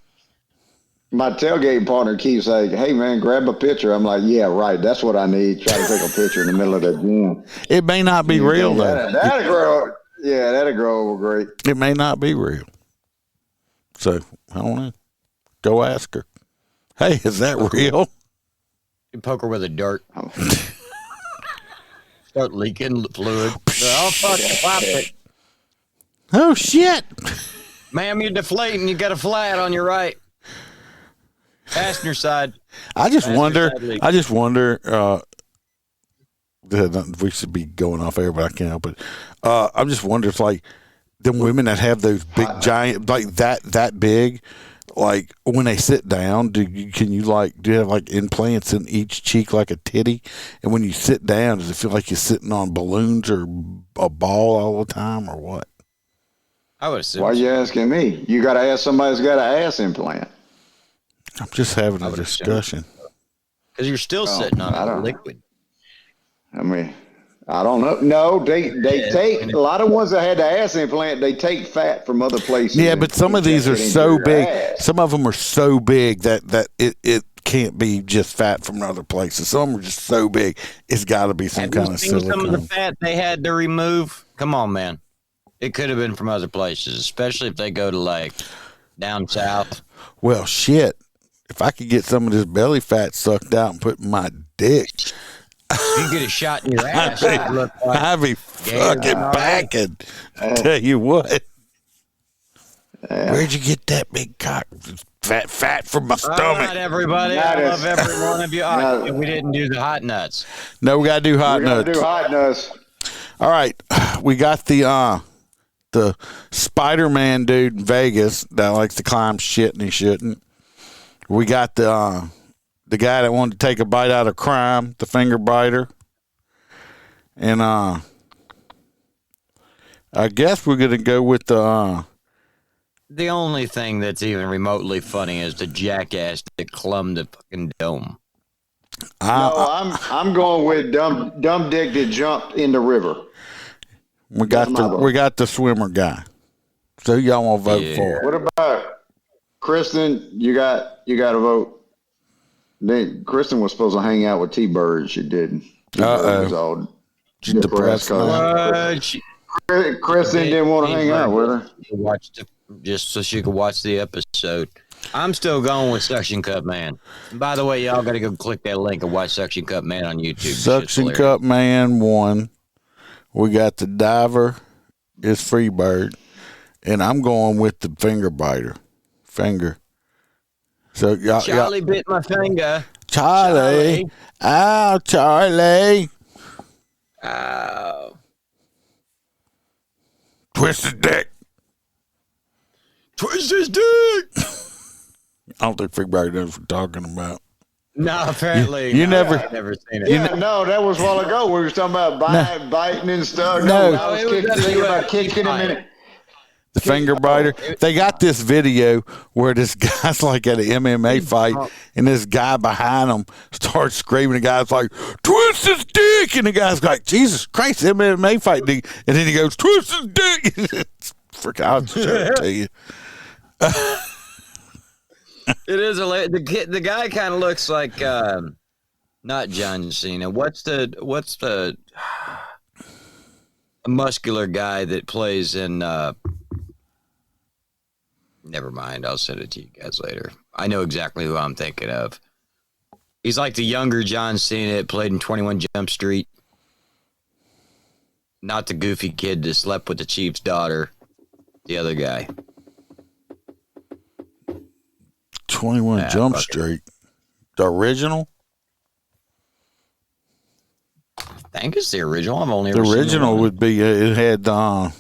[SPEAKER 4] My tailgate partner keeps saying, "Hey man, grab a picture." I'm like, "Yeah, right. That's what I need." Try to take a picture in the middle of the gym.
[SPEAKER 2] It may not be real though.
[SPEAKER 4] That'll grow over great.
[SPEAKER 2] It may not be real. So I don't know. Go ask her. Hey, is that real?
[SPEAKER 3] You poke her with a dart. Start leaking fluid. Oh fuck! Pop it.
[SPEAKER 2] Oh shit!
[SPEAKER 3] Ma'am, you're deflating. You got a flat on your right passenger side.
[SPEAKER 2] I just wonder. We should be going off air, but I can't help it. I just wonder if like the women that have those big giant like that big, like when they sit down, do you have like implants in each cheek like a titty? And when you sit down, does it feel like you're sitting on balloons or a ball all the time, or what?
[SPEAKER 3] I would assume.
[SPEAKER 4] Why are you asking me? You got to ask somebody who's got an ass implant.
[SPEAKER 2] I'm just having a discussion.
[SPEAKER 3] Because you're still sitting on a liquid.
[SPEAKER 4] I mean, I don't know. No, they take a lot of ones that had the ass implant. They take fat from other places.
[SPEAKER 2] Yeah, but some of these are so big. Some of them are so big that it can't be just fat from other places. Some are just so big. It's got to be some kind of silicone.
[SPEAKER 3] Some of the fat they had to remove. Come on, man. It could have been from other places, especially if they go to like down south.
[SPEAKER 2] Well, shit. If I could get some of this belly fat sucked out and put in my dick,
[SPEAKER 3] you get a shot in your ass.
[SPEAKER 2] I'd be fucking packing. I tell you what. Where'd you get that big cock? Fat from my stomach.
[SPEAKER 3] All right, everybody. I love every one of you. We didn't do the hot nuts.
[SPEAKER 2] No, we got to do hot nuts.
[SPEAKER 4] Do hot nuts.
[SPEAKER 2] All right. We got the Spider-Man dude in Vegas that likes to climb shit and he shouldn't. We got the the guy that wanted to take a bite out of crime, the finger biter. And I guess we're going to go with the
[SPEAKER 3] only thing that's even remotely funny is the jackass that clumbed the fucking dome.
[SPEAKER 4] I'm going with dumb dick that jumped in the river.
[SPEAKER 2] We got the swimmer guy. So who y'all want to vote for?
[SPEAKER 4] What about Kristen? You got to vote. Kristen was supposed to hang out with T-Bird. She didn't.
[SPEAKER 2] Uh-oh. She's depressed.
[SPEAKER 4] Kristen didn't want to hang out with her.
[SPEAKER 3] Just so she could watch the episode. I'm still going with Suction Cup Man. And by the way, y'all got to go click that link and watch Suction Cup Man on YouTube.
[SPEAKER 2] Suction Cup Man won. We got the diver is Freebird. And I'm going with the finger biter. So
[SPEAKER 3] Charlie bit my finger.
[SPEAKER 2] Charlie. Ow, Charlie.
[SPEAKER 3] Ow.
[SPEAKER 2] Twist his dick.
[SPEAKER 3] Twist his dick.
[SPEAKER 2] I don't think Freebird knows what we're talking about.
[SPEAKER 3] No, apparently.
[SPEAKER 2] I've never
[SPEAKER 3] seen it.
[SPEAKER 4] Yeah, no, that was a while ago. We were talking about biting and stuff.
[SPEAKER 2] No.
[SPEAKER 4] I was thinking about kicking him in it.
[SPEAKER 2] The finger biter. They got this video where this guy's like at an MMA fight, and this guy behind him starts screaming. The guy's like, "Twist his dick!" And the guy's like, "Jesus Christ, MMA fight!" And then he goes, "Twist his dick!" I'll show it to you.
[SPEAKER 3] It is hilarious. The guy kind of looks like not John Cena. What's the muscular guy that plays in? Never mind. I'll send it to you guys later. I know exactly who I'm thinking of. He's like the younger John Cena that played in 21 Jump Street. Not the goofy kid that slept with the chief's daughter. The other guy.
[SPEAKER 2] 21 Jump Street. The original?
[SPEAKER 3] I think it's the original. I've only
[SPEAKER 2] the
[SPEAKER 3] ever
[SPEAKER 2] original
[SPEAKER 3] seen
[SPEAKER 2] would be it had the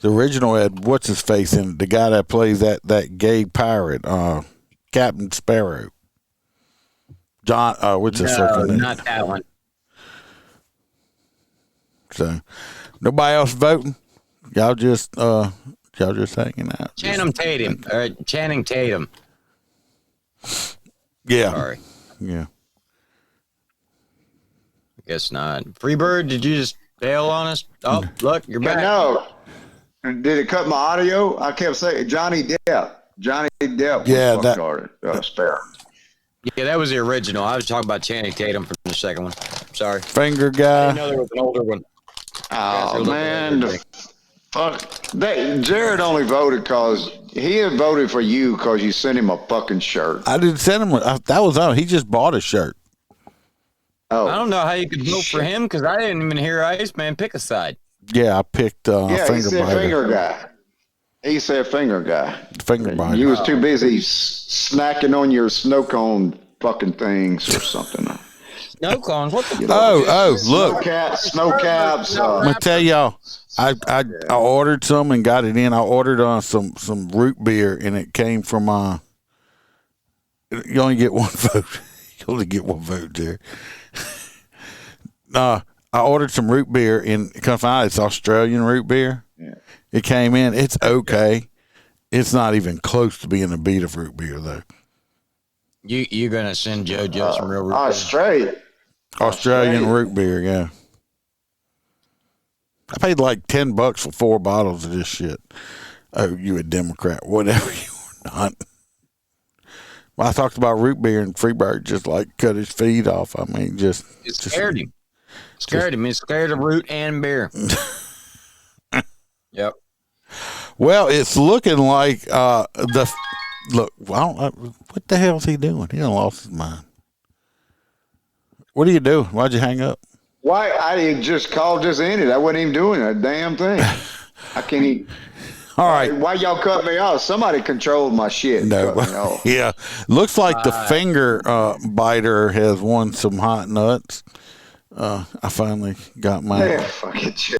[SPEAKER 2] original had what's his face in it, the guy that plays that gay pirate, Captain Sparrow. John, what's his circle name?
[SPEAKER 3] Not that one.
[SPEAKER 2] So nobody else voting. Y'all just hanging out.
[SPEAKER 3] Channing Tatum.
[SPEAKER 2] Yeah.
[SPEAKER 3] Sorry.
[SPEAKER 2] Yeah.
[SPEAKER 3] I guess not. Freebird, did you just bail on us? Oh, look, you're back.
[SPEAKER 4] No. Did it cut my audio? I kept saying Johnny Depp.
[SPEAKER 2] Yeah, that.
[SPEAKER 4] Sparrow.
[SPEAKER 3] Yeah, that was the original. I was talking about Channing Tatum from the second one. Sorry.
[SPEAKER 2] Finger guy.
[SPEAKER 3] I didn't know there was an older one.
[SPEAKER 4] Oh, man. Fuck. Jared only voted because he had voted for you because you sent him a fucking shirt.
[SPEAKER 2] I didn't send him. That was on. He just bought a shirt.
[SPEAKER 4] Oh.
[SPEAKER 3] I don't know how you could vote for him because I didn't even hear Iceman pick a side.
[SPEAKER 2] Yeah, I picked finger
[SPEAKER 4] he said
[SPEAKER 2] biter.
[SPEAKER 4] finger guy. He said finger guy.
[SPEAKER 2] Finger biter.
[SPEAKER 4] You was too busy snacking on your snow cone fucking things or something.
[SPEAKER 3] Snow cones? What the
[SPEAKER 2] look.
[SPEAKER 4] Snow caps.
[SPEAKER 2] I'm going to tell y'all, I ordered some and got it in. I ordered some root beer, and it came from, you only get one vote. You only get one vote there. I ordered some root beer, and come find out it's Australian root beer.
[SPEAKER 4] Yeah.
[SPEAKER 2] It came in. It's okay. It's not even close to being a beat of root beer, though.
[SPEAKER 3] You're going to send JoJo some real root
[SPEAKER 4] beer?
[SPEAKER 2] Australian root beer, yeah. I paid like $10 for 4 bottles of this shit. Oh, you a Democrat, whatever you are not. Well, I talked about root beer, and Freebird just like cut his feet off. I mean,
[SPEAKER 3] It scared him. It scared of root and beer. Yep.
[SPEAKER 2] Well, it's looking like look. What the hell is he doing? He done lost his mind. What are you doing? Why'd you hang up?
[SPEAKER 4] Why? I just called just ended. I wasn't even doing a damn thing. I can't even.
[SPEAKER 2] All right.
[SPEAKER 4] Why y'all cut me off? Somebody controlled my shit.
[SPEAKER 2] No. Yeah. Looks like the finger biter has won some hot nuts. I finally got mine.
[SPEAKER 4] Yeah, fucking shit.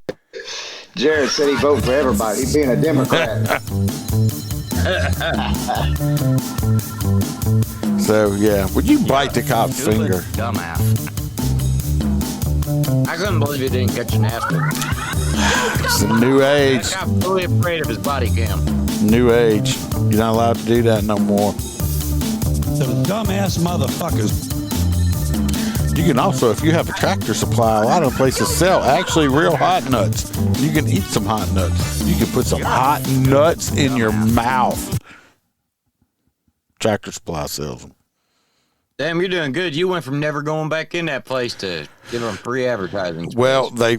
[SPEAKER 4] Jared said he voted for everybody. He being a Democrat.
[SPEAKER 2] So yeah, would you bite the cop's finger?
[SPEAKER 3] Dumbass. I couldn't believe he didn't catch an asshole.
[SPEAKER 2] It's a new age.
[SPEAKER 3] That cop's really afraid of his body cam.
[SPEAKER 2] New age. You're not allowed to do that no more.
[SPEAKER 13] The dumbass motherfuckers.
[SPEAKER 2] You can also, if you have a Tractor Supply, a lot of places sell actually real hot nuts. You can eat some hot nuts. You can put some hot nuts in your mouth. Tractor Supply sells them.
[SPEAKER 3] Damn, you're doing good. You went from never going back in that place to giving them free advertising.
[SPEAKER 2] Well, they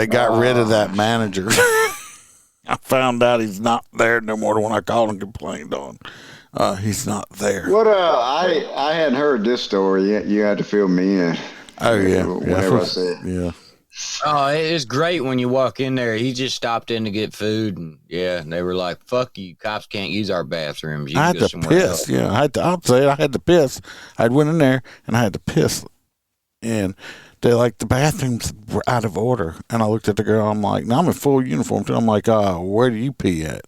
[SPEAKER 2] got rid of that manager. I found out he's not there no more than when I called and complained on. He's not there.
[SPEAKER 4] What? I hadn't heard this story yet. You had to fill me in.
[SPEAKER 2] Oh yeah,
[SPEAKER 4] Whenever I said.
[SPEAKER 2] Yeah.
[SPEAKER 3] Oh, it's great when you walk in there. He just stopped in to get food, and they were like, "Fuck you, cops can't use our bathrooms." You
[SPEAKER 2] I
[SPEAKER 3] can
[SPEAKER 2] had
[SPEAKER 3] go
[SPEAKER 2] to
[SPEAKER 3] somewhere
[SPEAKER 2] piss.
[SPEAKER 3] else."
[SPEAKER 2] Yeah, I'll say it. I had to piss. I went in there and I had to piss, and they like the bathrooms were out of order. And I looked at the girl. I'm like, now I'm in full uniform too. I'm like, where do you pee at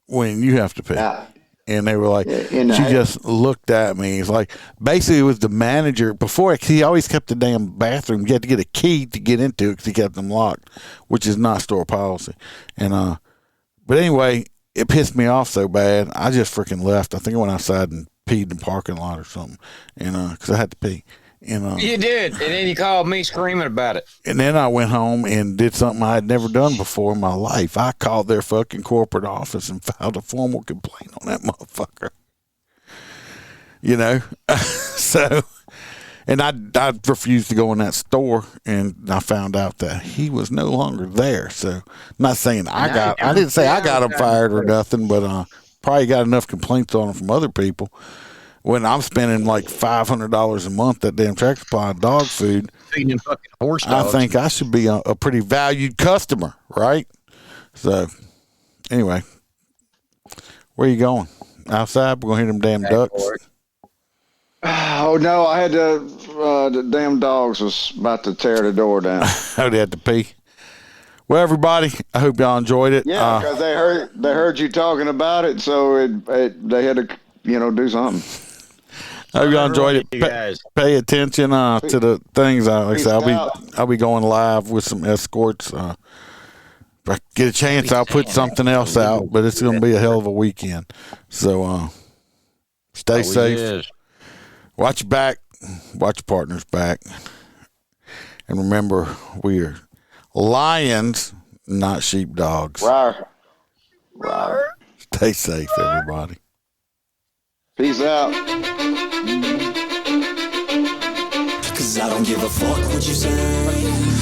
[SPEAKER 2] when you have to pee? And they were like, she just looked at me. It's like, basically, it was the manager. Before, he always kept the damn bathroom. You had to get a key to get into it because he kept them locked, which is not store policy. And but anyway, it pissed me off so bad, I just freaking left. I think I went outside and peed in the parking lot or something, and because I had to pee. And
[SPEAKER 3] You did, and then you called me screaming about it.
[SPEAKER 2] And then I went home and did something I had never done before in my life. I called their fucking corporate office and filed a formal complaint on that motherfucker. You know? So, and I refused to go in that store, and I found out that he was no longer there. So, I'm not saying I didn't say I got him fired or nothing, but probably got enough complaints on him from other people. When I'm spending like $500 a month at damn Tractor Supply on dog food,
[SPEAKER 3] feeding fucking horse dogs.
[SPEAKER 2] I think I should be a pretty valued customer, right? So, anyway, where you going? Outside? We're going to hear them damn ducks.
[SPEAKER 4] Oh, no, I had to, the damn dogs was about to tear the door down.
[SPEAKER 2] Oh, they had to pee. Well, everybody, I hope y'all enjoyed it.
[SPEAKER 4] Yeah, because they heard you talking about it, so they had to, do something.
[SPEAKER 2] I hope y'all enjoyed it. Pay attention to the things. Like I said, I'll be going live with some escorts. If I get a chance, I'll put something else out, but it's going to be a hell of a weekend. So stay safe. Watch your back. Watch your partner's back. And remember, we are lions, not sheepdogs.
[SPEAKER 4] Rawr. Rawr.
[SPEAKER 2] Stay safe, everybody.
[SPEAKER 4] Peace out.
[SPEAKER 14] Cause I don't give a fuck what you say.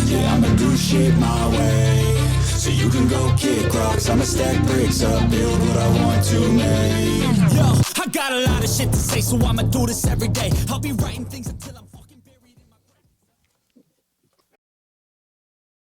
[SPEAKER 14] Yeah, I'ma do shit my way. So you can go kick rocks, I'ma stack bricks up, build what I want to make. Yo, I got a lot of shit to say, so I'ma do this every day. I'll be writing things until I'm